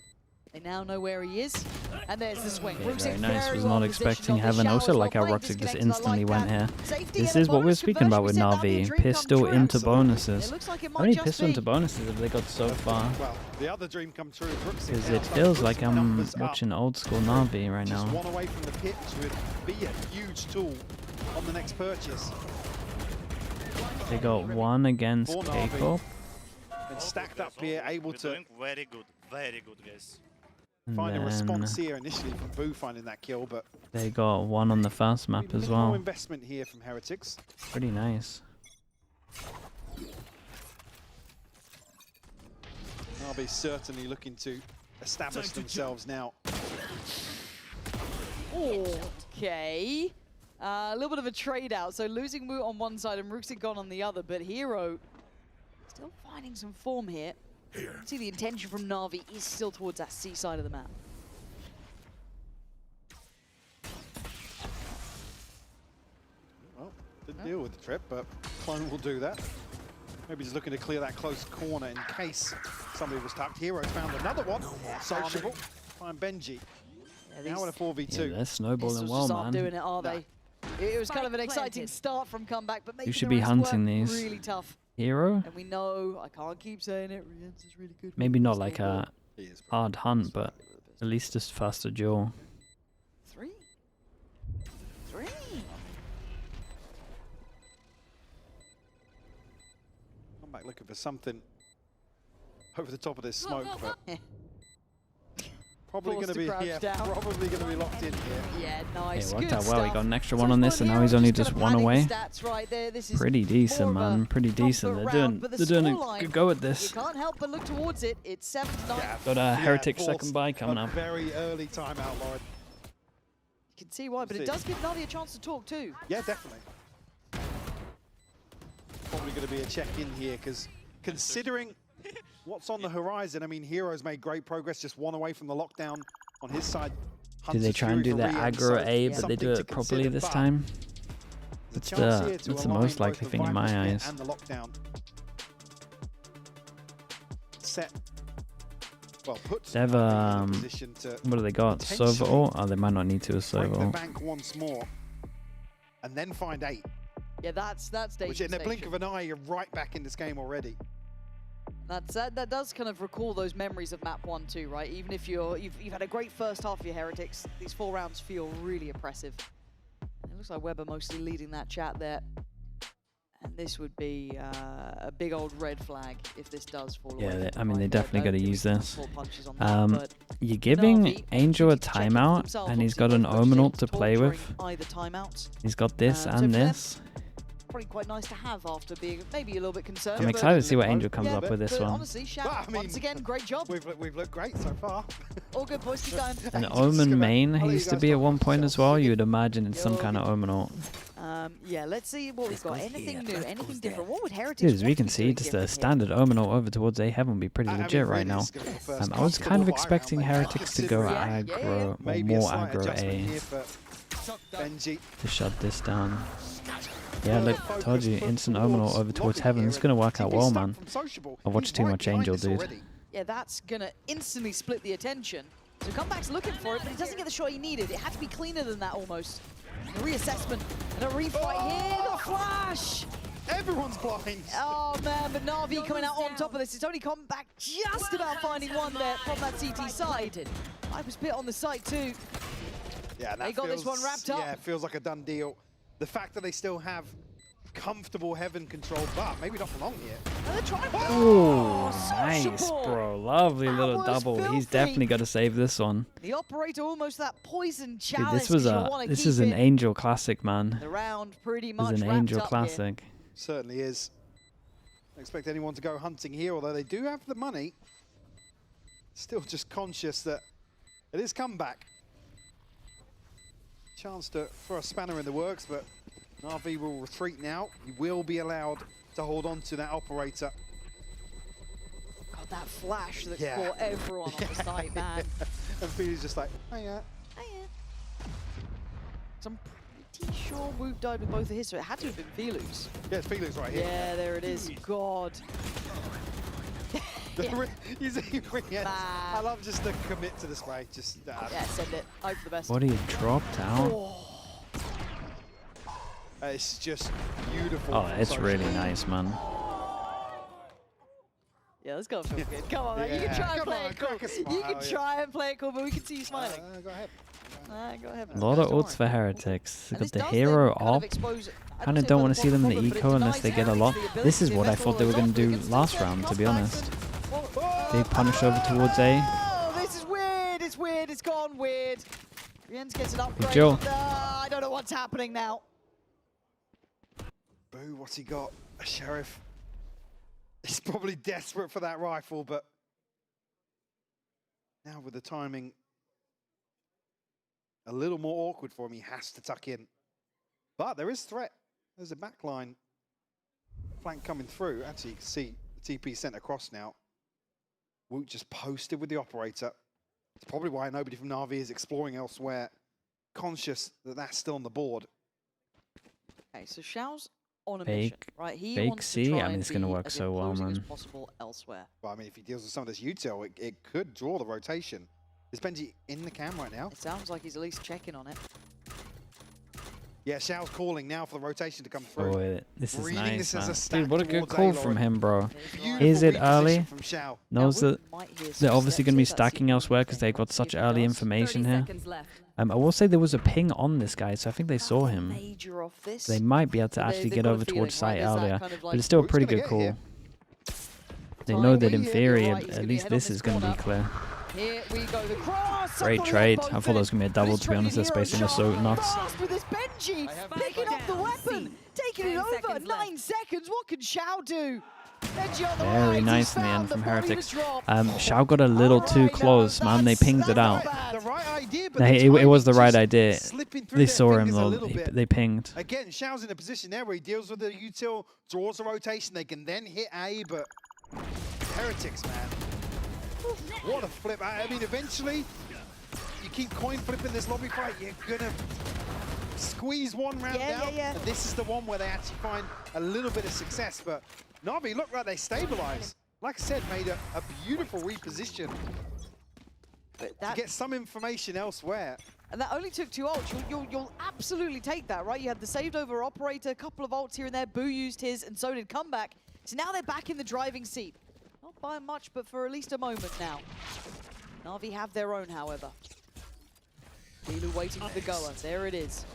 They now know where he is. And there's the swing. Yeah, Rootsick very nice. very Was well not positioned expecting on the heaven. Xiao Also as like how well, playing Roxic just disconnected. I instantly like went that. here. Safety This and a is what we're bonus speaking about with conversion. We said that'd be a Navi. dream come Pistol true. into Absolutely. bonuses. It looks like it How might many just pistol be. into bonuses have they got so far? Well, the other dream come true. Because it feels like I'm watching old school Navi right Just now. one away from the pit, which would be a huge tool on the next purchase. They got 1 against For Navi. Keiko. And stacked up here, able to Very good, guys. find a And response then here initially from Boo finding that kill, but they got 1 on the first map as minimal well. investment here from Heretics. Pretty nice. Navi certainly looking to establish themselves now. Okay. A little bit of a trade out. So losing Moot on one side and Rooksy gone on the other, but Hero still finding some form here. See, the intention from Navi is still towards that C side of the map. Well, didn't deal with the trip, but Clone will do that. Maybe just looking to clear that close corner in case somebody was tucked. Hero found another one. Sociable. Find Benji. Yeah, Now in a 4v2. Yeah, they're snowballing Pistols well, just aren't doing man. it, are they? It was kind of an exciting start from comeback, but making should the be rest hunting work these. really tough. Hero? And we know, I can't keep saying it, Rienz is really good. Maybe not like a He is hard hunt, but at least just faster duel. 3. Come back looking for something over the top of this smoke, but probably going Forced to be to crouch down. probably going to be locked in here. Yeah, nice. It worked Good out well. He stuff. got an extra So 1 on this, and now he's only just 1 away. Right there. This is Pretty decent, more of a man. Pretty decent. comfort They're round, doing but the they're doing scoreline, a good go at You this. can't help but look towards it. It's 7-9. Got a Heretics forced second buy coming a up. very early timeout, Lauren. You can see why, but it does give Navi a chance to talk too. Yeah, definitely. Probably going to be a check-in here, because considering what's on the horizon, I mean, Hero's made great progress, just 1 away from the lockdown on his side. Do they try and do the aggro A, but they do it properly this time? That's the most likely thing in my eyes. And the lockdown. Set. Well, puts They have in a position to what do they got? potentially Server ult? Oh, they might not need to a break server the ult. bank once more, and then find 8. Yeah, that's dangerous. Which in the blink of an eye, you're right back in this game already. That does kind of recall those memories of map 1 too, right? Even if you've had a great first half for your Heretics, these 4 rounds feel really oppressive. It looks like Weber mostly leading that chat there. And this would be a big old red flag if this does fall away. Yeah, I mean, they definitely got to use this. That, You're giving NAVI Angel a needs to check in with timeout, themselves. and he's Obviously, got an both coaches Omen able ult to talk play during with. either timeouts. He's got this So and for them, this. Probably quite nice to have after being maybe a little bit concerned. I'm but- excited to see what Yeah, Angel comes up with this but one. honestly, Shao, Well, I mean, once again, great job. We've looked great so far. All good, boys. Keep going. An Just Omen gonna- main I'll let you used to guys be at talk one about point as yourselves. well. You'd imagine it's some kind of Omen ult. Yeah, let's see what we've got. Anything new, anything different? What would Heretics Dude, as we want can to be see, doing just a different here? standard Omen ult over towards A Heaven would be pretty I mean, legit right really, now. this is gonna be the first I was kind of comfortable expecting buy round, mate. Heretics to go Yeah, aggro, yeah. or Maybe a more slight aggro adjustment A here for Benji. to shut this down. Yeah, look, told you, instant Omen ult over towards Heaven. It's going to work out well, man. I've watched too much Angel, dude. Yeah, that's going to instantly split the attention. So Comeback's looking for it, but he doesn't get the shot he needed. It had to be cleaner than that almost. A reassessment and a refight here. The flash! Everyone's blind. Oh man, but NAVI coming out on top of this. It's only Comeback just about finding one there from that CT side. I was bit on the site too. Yeah, and that They got this feels- one wrapped up. Yeah, it feels like a done deal. The fact that they still have comfortable Heaven control, but maybe not for long here. And they're trying to Oh, nice, sociable. bro. Lovely That little was double. He's filthy. definitely got to save this one. The operator almost that poison Dude, challenge. this was 'cause you a wanna this keep is an it. Angel classic, man. The round pretty This much is an wrapped Angel up classic. Certainly is. Don't expect anyone to go hunting here, although they do have the money. Still just conscious that it is comeback. Chance to throw a spanner in the works, but NAVI will retreat now. He will be allowed to hold on to that operator. Here. God, that flash that Yeah. caught everyone on the site, man. And Felix just like, oh yeah. So I'm pretty sure Woot died with both of his, so it had to have been Felix. Yeah, it's Felix right here. Yeah, there it is. God. I love just the commit to the spray. Just Yeah, send it. Hope for the best. What, he dropped out? it's just beautiful. Oh, from it's Social. really nice, man. Yeah, let's go. Feel good. Come on, man. You Yeah, can try and come play on, it cool. crack a You smile, can yeah. try and play it cool, but we can see you smiling. Go ahead. Go ahead. A lot of ults for Heretics. They've And got this the does hero then kind of op. expose- I Kind don't of say don't it want to doesn't see them in problem, the but it eco unless they denies get a lot. Heretics the This is ability what to I thought they were going to do invest all last those round, to be comebacks honest. and- Big punish over towards A. Oh, this is weird. It's weird. It's gone weird. Rienz gets an upgrade. Joe. I don't know what's happening now. Boo, what's he got? A sheriff. He's probably desperate for that rifle, but now with the timing a little more awkward for him, he has to tuck in. But there is threat. There's a backline flank coming through. Actually, you can see the TP sent across now. Woot just posted with the operator. It's probably why nobody from NAVI is exploring elsewhere, conscious that that's still on the board. Okay, so Shao's on a Fake- mission, right? He fake wants C? to try I mean, and it's gonna be work as so well, imposing as man. possible elsewhere. But I mean, if he deals with some of this util, it could draw the rotation. Is Benji in the cam right now? It sounds like he's at least checking on it. Yeah, Shao's calling now for the rotation to come through. Oh, this is Reading nice, this as a man. stack Dude, what a good towards call A-Lord. from him, bro. Beautiful Is it reposition early? from Shao. Knows Now, that Woot might hear some they're obviously going to be steps. Let's see stacking what elsewhere we because think. they got See such if he early does. information 30 here. seconds left. I will say there was a ping on this guy, so I think they saw him. Major off this. They might be able to So actually they've get got a over feeling, towards right? site There's that earlier, kind of but like, it's still a Woot's pretty gonna good get call. here. They Time know we that in hit, theory, you're right, he's at gonna be least ahead on this this is going to be corner. clear. Here we go, the cross. Great trade. I thought it was going to be a double, to be honest. Their spacing was so nuts. Fast with this Benji, picking up the weapon, taking it 10 over. seconds 9 left. seconds. What can Shao do? Benji on the Very right, nice he's in the found end from body to Heretics. drop. Shao got a little too Alright, no, close, man. They pinged it that's out. not bad. The right idea, but Hey, the it was the timing right just idea. slipping through They their saw him, fingers a though. little bit. They pinged. Again, Shao's in a position there where he deals with the util, draws a rotation. They can then hit A, but Heretics, man. What a flip. I mean, eventually, you keep coin flipping this lobby fight, you're going to squeeze one round Yeah, down. yeah. And this is the one where they actually find a little bit of success. But NAVI looked like they stabilized. Like I said, made a beautiful reposition But to that, get some information elsewhere. and that only took 2 ults. You'll absolutely take that, right? You had the saved over operator, a couple of ults here and there. Boo used his, and so did Comeback. So now they're back in the driving seat. Not by much, but for at least a moment now. NAVI have their own, however. Lilu waiting for the goer. There it is.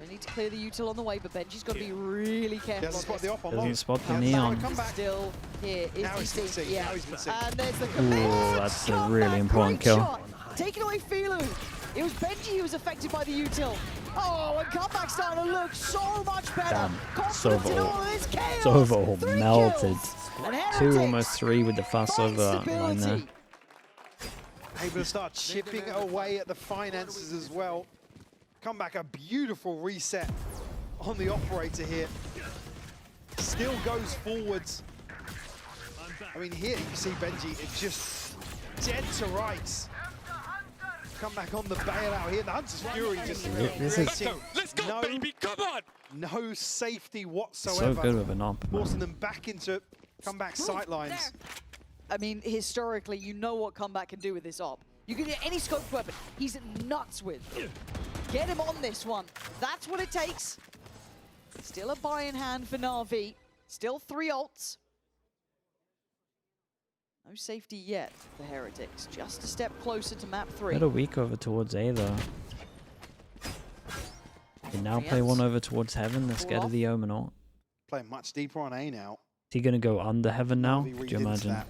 They need to clear the util on the way, but Benji's got to be really careful. Doesn't spot the op on Doesn't Mo. spot the neon. Still here is Now he's been DC. seen. Yeah. Now he's been seen. And there's the Ooh, commit. that's a Comeback, really important great kill. shot. Taking away Filu. It was Benji who was affected by the util. Oh, and comeback starting to look so much better. Damn. Confidence in Sova all of this chaos. Sova 3 melted. kills. And 2, Heretics almost 3 with the fast find over line there. stability. Able to start chipping away at the finances as well. Come back, a beautiful reset on the operator here. Still goes forwards. I mean, here you see Benji, it's just dead to rights. Come back on the bailout here. The Hunter's Fury just This is Let's go, baby, come on! no safety so whatsoever. good with an op, Forcing man. them back into comeback sightlines. I mean, historically, you know what comeback can do with this op. You can get any scoped weapon. He's nuts with. Get him on this one. That's what it takes. Still a buy in hand for NAVI. Still 3 ults. No safety yet for Heretics. Just a step closer to map 3. Got a weak over towards A though. They now play one over towards Heaven. They're scared of the Omen ult. Playing much deeper on A now. Is he gonna go under Heaven now? Navi Could you read into imagine? that.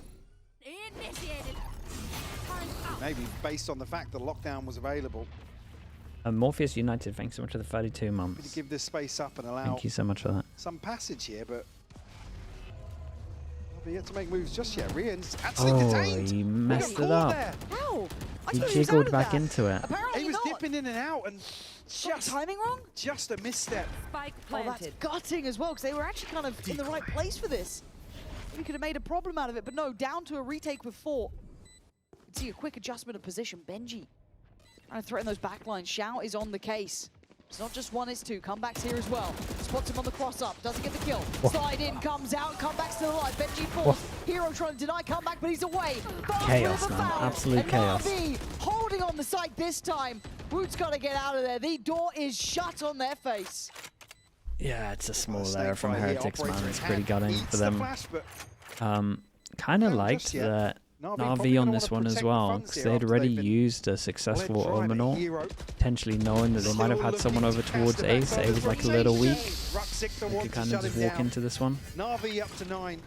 Maybe based on the fact that lockdown was available. Morpheus United, thanks so much for the 32 To months. give this space up and allow Thank you so much for that. some passage here, but not yet to make moves just yet. Rian's actually detained. He messed Got it caught up. there. How? I He thought he was out jiggled of back that. into it. Apparently He was not. dipping in and out and Got the timing wrong? just a misstep. Spike Oh, that's gutting as well, because they were actually kind of in the right place for this. We could have made a problem out of it, but no, down to a retake with 4. You can see a quick adjustment of position. Benji trying to threaten those backlines. Shout is on the case. It's not just 1, it's 2. Comebacks here as well. Spots him on the cross up, doesn't get the kill. Slide in, comes out, comeback's still alive. Benji falls. Hero trying to deny comeback, but he's away. Both Chaos, with a man. foul. Absolute And chaos. NAVI holding on the site this time. Woot's got to get out of there. The door is shut on their face. Yeah, it's a small Snake error from fire here, Heretics, man. operator It's in pretty hand, gutting eats for the them. flash, but Kind of Well, liked just yet. that Navi probably Navi on gonna this wanna one as protect the well, funds because here they'd after already they've been used a successful led dry by Omenal, Hero. potentially knowing that they might have had someone over towards A, so A was like a little weak. They could kind of just walk into this one. Navi up to 9.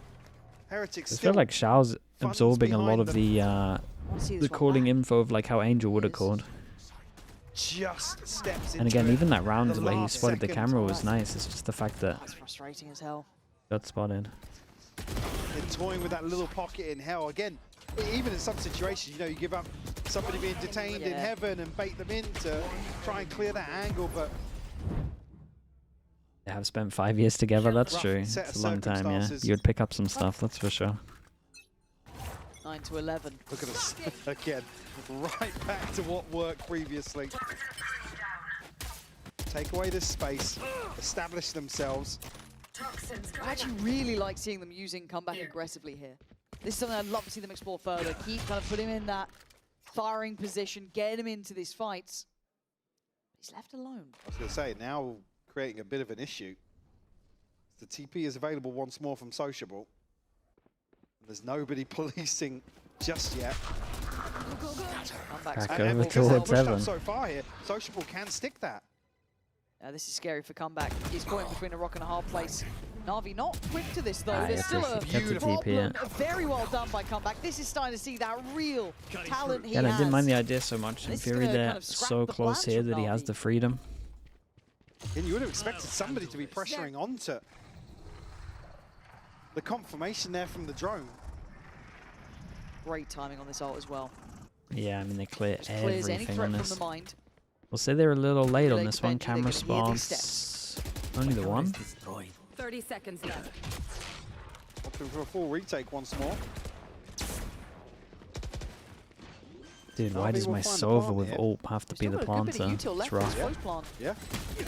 Heretics I still feel like Shao's absorbing a lot of the calling info of like how Angel would have called. just steps into And again, it. even that round The where he last spotted the second. camera was nice. It's just the fact that That's frustrating as hell. got spotted. They're toying with that little pocket in hell. Again, even in some situations, you know, you give up somebody being detained in Yeah. heaven and bait them in to try and clear that angle, but They have spent 5 years together, that's Rough true. set It's of a long time, yeah. circumstances. You would pick up some stuff, that's for sure. 9 to 11. look at us again, right back to what worked previously. Take away this space, establish themselves. I actually really like seeing them using comeback aggressively here. This is something I'd love to see them explore further. Keep kind of put him in that firing position, get him into these fights. He's left alone. I was going to say, now creating a bit of an issue. The TP is available once more from Sociable. There's nobody policing just yet. Comeback's Back back. over because they're towards pushed up Heaven. so far here, Sociable can stick that. This is scary for comeback. He's caught between a rock and a hard place. Navi not quick to this though. Ah, There's yeah, still a gets a TP, problem. yeah. Very well done by comeback. This is starting to see that real talent he Yeah, and I has. didn't mind the idea so much. And In this is Fury, gonna they're kind of scrap so the close plans here from that he has Navi. the freedom. And you would have expected somebody to be pressuring onto the confirmation there from the drone. Great timing on this ult as well. Yeah, I mean, they clear Just clears any everything threat on from this. the mind. We'll say they're a little late on Relate this to one. Benji, they're Camera gonna hear these spawns. Only the one? Destroyed. 30 seconds left. Opting for a full retake once more. Dude, why Navi does will my find the Sova plant with here. ult have to be Still the got a good bit of planter? util It's left for this rough. close plant. Yeah.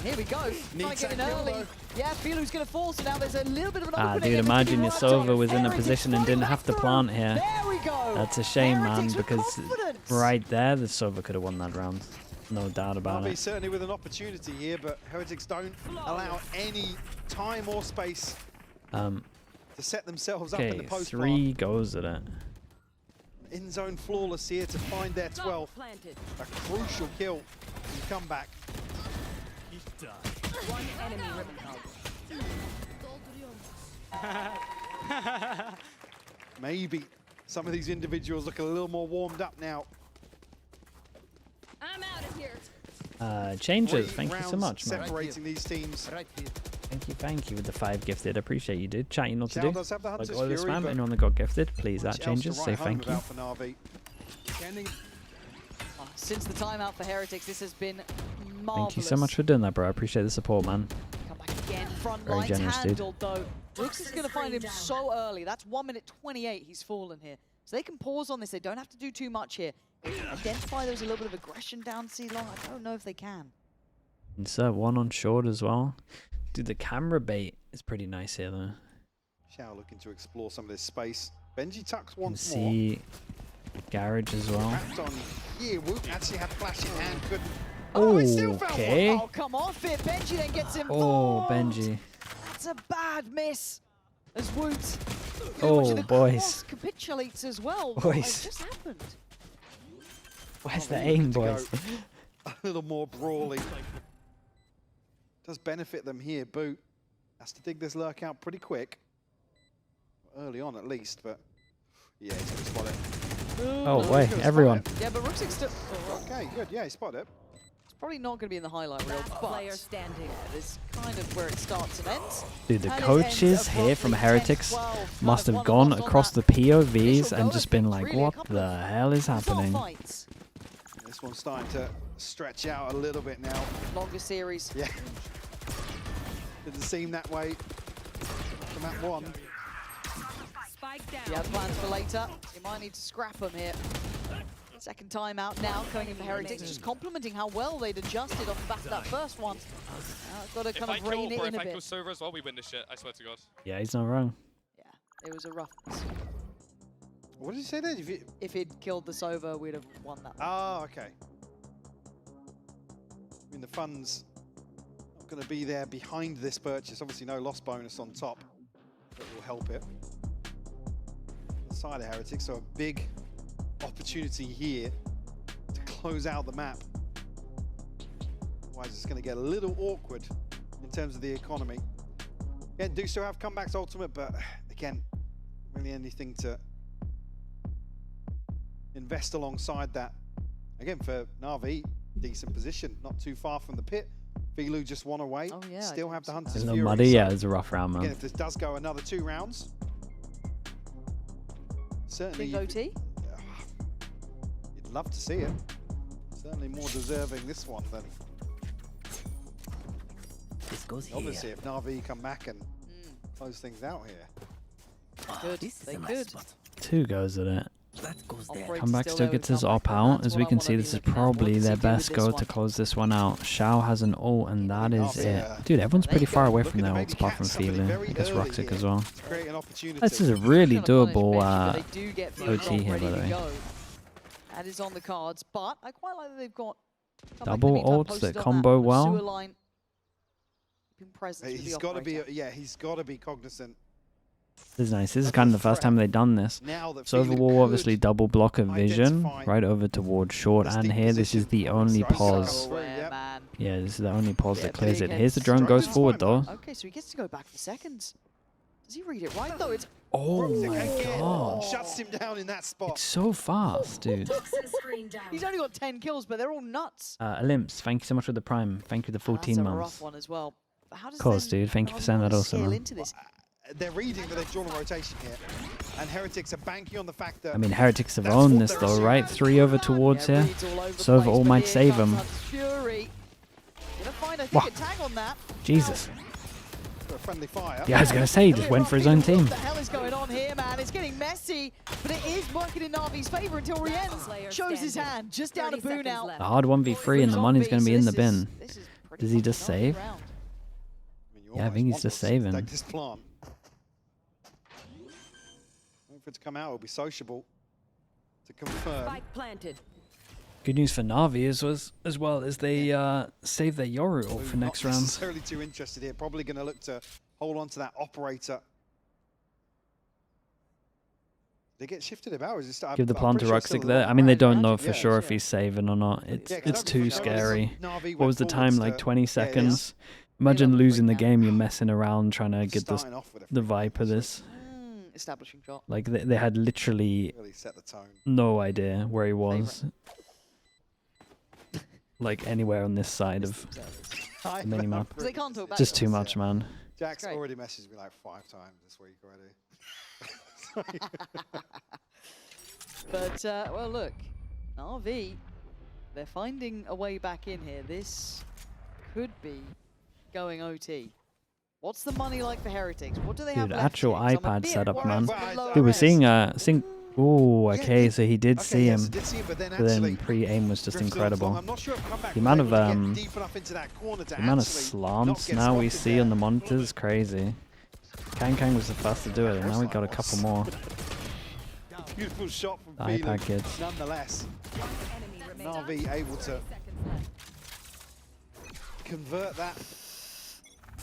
Here we go. Trying to Needs get in that kill, early. though. Yeah, Filu's going to fall, so now there's a little bit of an Ah, opening. dude, and imagine your it's gonna be Sova was in a Heretics position and fighting didn't have to back plant through. here. There we go. That's a shame, man, Heretics with because confidence. right there, the Sova could have won that round. No doubt about Navi it. certainly with an opportunity here, but Heretics don't allow any time or space to set themselves up in Okay, the post 3 goes at it. In zone flawless here to find their 12th. Planted. A crucial kill and comeback. One enemy remaining. Maybe some of these individuals look a little more warmed up now. I'm out of here. Changes, thank you so much, man. Separating these teams. Right here. Thank you with the 5 gifted. Appreciate you, dude. Chat, you know what to Shao do. does have the Like Hunter's all this Fury, spam, but anyone that got gifted, please much that else changes. to Say write home thank you. about for NAVI. Scanning. Since the timeout for Heretics, this has been marvelous. Thank you so much for doing that, bro. I appreciate the support, man. Come back again. Front Very lines generous, dude. handled, though. Brooks is going to find him so early. That's 1 minute 28 he's fallen here. So they can pause on this. They don't have to do too much here. Identify there's a little bit of aggression down C long. I don't know if they can. Insert 1 on short as well. Dude, the camera bait is pretty nice here, though. Shao looking to explore some of this space. Benji tucks You can once more. see garage as well. Wrapped on here. Woot actually had flash in hand. Couldn't. Oh, he still found one. Okay. Oh, come off it. Benji then gets involved. Oh, Benji. That's a bad miss. As Woot. Oh, the boys. cross capitulates as well. Boys. What has just happened? Where's Oh, the they aim, need to go boys? A little more brawly. Does benefit them here. Boot has to dig this lurk out pretty quick. Early on, at least, but yeah, he's going to spot it. Oh, he's wait, gonna everyone. spot Yeah, but Rook's still... Okay, good. Yeah, he spotted it. It's probably not going to be in the highlight reel, Last but player standing. yeah, this is kind of where it starts and ends. Dude, the And it coaches ends here from abruptly, Heretics 10-12, must kind have of gone one-on-one across on the that POVs initial and go, just I been think, like, really a what couple the of hell is result happening? fights. This one's starting to stretch out a little bit now. Longer series. Yeah. Didn't seem that way from that one. Spike down. He has plans for later. You might need to scrap him here. Second time out now, coming in for Heretics, just complimenting how well they'd adjusted off the back of that first one. Now it's got to kind of rein it in a If I kill bit. Sova as well, we win this shit. I swear to God. Yeah, he's not wrong. Yeah, it was a rough miss. What did you say there? If you... If he'd killed the Sova, we'd have won that one. Oh, okay. I mean, the funds not going to be there behind this purchase. Obviously, no loss bonus on top. That will help it. The side of Heretics, so a big opportunity here to close out the map. Otherwise, it's going to get a little awkward in terms of the economy. Again, do still have comebacks ultimate, but again, really anything to invest alongside that. Again, for NAVI, decent position, not too far from the pit. Vilu just one away. Oh, yeah, Still have the Hunter's It's a little Fury. muddy. So Yeah, it's a rough round, again, man. if this does go another 2 rounds, certainly Big OT? you'd love to see it. Certainly more deserving this one than This goes here. obviously if NAVI come back and close things out here. Good. This is They a nice could. spot. 2 goes at it. That goes there. Operate Comeback still still there gets with his comeback, op and out. that's As what we I can wanna see, be this is looking at. probably What does their he do with best this go one? to close this one out. Shao has an ult, and that is Yeah. it. Dude, everyone's There pretty you far go. away from Looking their to ults maybe apart from catch somebody Feeling. very I guess early Roxic here as well. to create an opportunity. This is a really Gonna punish doable Benji, but they do get Feeling OT here, ready by the to way. go. That is on the cards, but I quite like that they've got comeback in the Double meantime, ults posted that on combo sewer well. line. Keeping presence with He's the got to be, operator. yeah, he's got to be cognizant. This is nice. This is kind of the first time they've done this. Now that So Feeling will could obviously double block of vision identify right over towards short, this and deep here this is position. the only Strikes pause. cover. Yeah, Yep. man. Yeah, this is the only pause Yeah, that clears big it. Here's the hits. drone, goes Strike forward is though. fine, Okay, so he gets to go back for seconds. Does he read it right though? It's Oh my Again, god. shuts him down in that spot. It's so fast, dude. he's only got 10 kills, but they're all nuts. Olymps, thank you so much for the prime. Thank you for the 14 That's a months. rough one as well. But how does Course, then dude. Thank you for NAVI saying that wanna also, scale man. into this? They're reading that they've drawn a rotation here. And Heretics are banking on the fact that... I mean, Heretics have That's owned what this they're though, assuming. right? 3 over towards Yeah, here. reads all over the Sova place, all but might here save comes him. Hunter's Fury. Gonna find, I Wah. think, a tag on that. Jesus. For a friendly fire. Yeah, I was going to say, he just went for his own team. What the hell is going on here, man? It's getting messy, but it is working in Navi's favor until Rienz shows his hand just down a 30 boon seconds out. left. The hard 1v3 and the money's going to be in the bin. Does he just save? I mean, you Yeah, I think he's almost just want to saving. Take this plant. Wait for it to come out, it'll be sociable to confirm. Spike planted. Good news for Navi as well as they save their Yoru ult for next Not round. necessarily too interested here. Probably going to look to hold on to that operator. They get shifted about. Or is it still, Give the I'm plant to pretty sure it's Roxic still there. the I mean, they right don't round. know for Yeah, sure if yeah. he's saving or not. It's Yeah, 'cause it's I don't too think- scary. Navi What was the went time? forwards Like to- 20 yeah, it is. seconds. Imagine losing the game, you're messing around trying to get this, the Viper this. Establishing shot. Like, they had literally Really set the tone. no idea where he was. Like, anywhere on this side of the minimap. They can't talk back. Just too much, man. Jack's already messaged me like 5 times this week already. But, well, look. NAVI, they're finding a way back in here. This could be going OT. What's the money like for Heretics? What do they have left Actual here? 'Cause I'm a iPad bit setup, worried man. for the lower Dude, we're res. seeing oh, okay, Yeah, so he did see yes, him. did see him, but But then pre-aim was just incredible. I'm not sure if comeback The amount of play would get deep enough into that corner to the amount of actually slants not get now we spotted see there. on the monitors is crazy. Kang was the first to do it, and now we got a couple more. Beautiful shot from iPad Phelan, kids. nonetheless. Enemy remaining. NAVI able to 30 seconds left. convert that.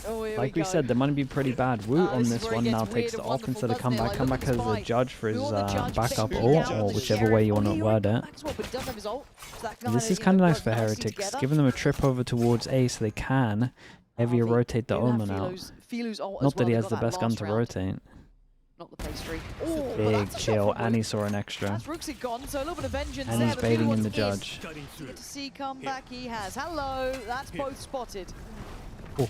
Oh, here Like we we go. said, they might be pretty bad. Woot on this is this where it one gets now weird takes and the off wonderful, instead of doesn't it? comeback. Like, Comeback look at has the the spike. judge for his We want the judge backup baiting ult, down or the whichever Sheriff. way you Oh, want to he word already it. got back as well, but he does have his ult. So that And this kinda, is you kind of know, nice works for nicely Heretics. together. Giving them a trip over towards A so they can heavier NAVI rotate the do have Omen out. Philo's ult as Not that well. he They has got the that best gun last to round. rotate. Not the pastry. Oh, but Big that's a shot chill, from and he Rook. saw an extra. That's Rooksy gone, so a little bit of vengeance And there. he's but baiting Philo in the wants in. judge. Get to see come back. He has. Hello. That's both spotted. Oh,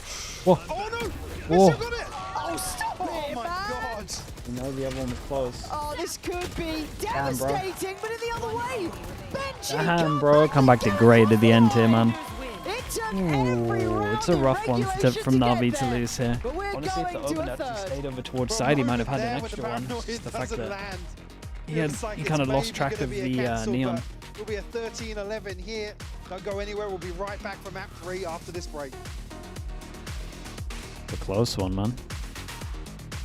whoa. Oh no! Whoa. Messi got it! Oh, stop Oh it, my man. god! You know the other one was close. Oh, this could be Damn, bro. devastating, but in the other way. Benji, Damn, bro. Comeback did great at the end here, man. It took every Ooh, round it's a rough one from Navi get to there. lose here. But we're Honestly, if the going to Omen a actually third. stayed over towards For a side, he might have moment had an there with extra the one. paranoid Just the fact doesn't that land. he Looks like kind of it's lost maybe track gonna of be a the cancel, neon. but It'll be a 13-11 here. Don't go anywhere. We'll be right back for map 3 after this break. The close one, man.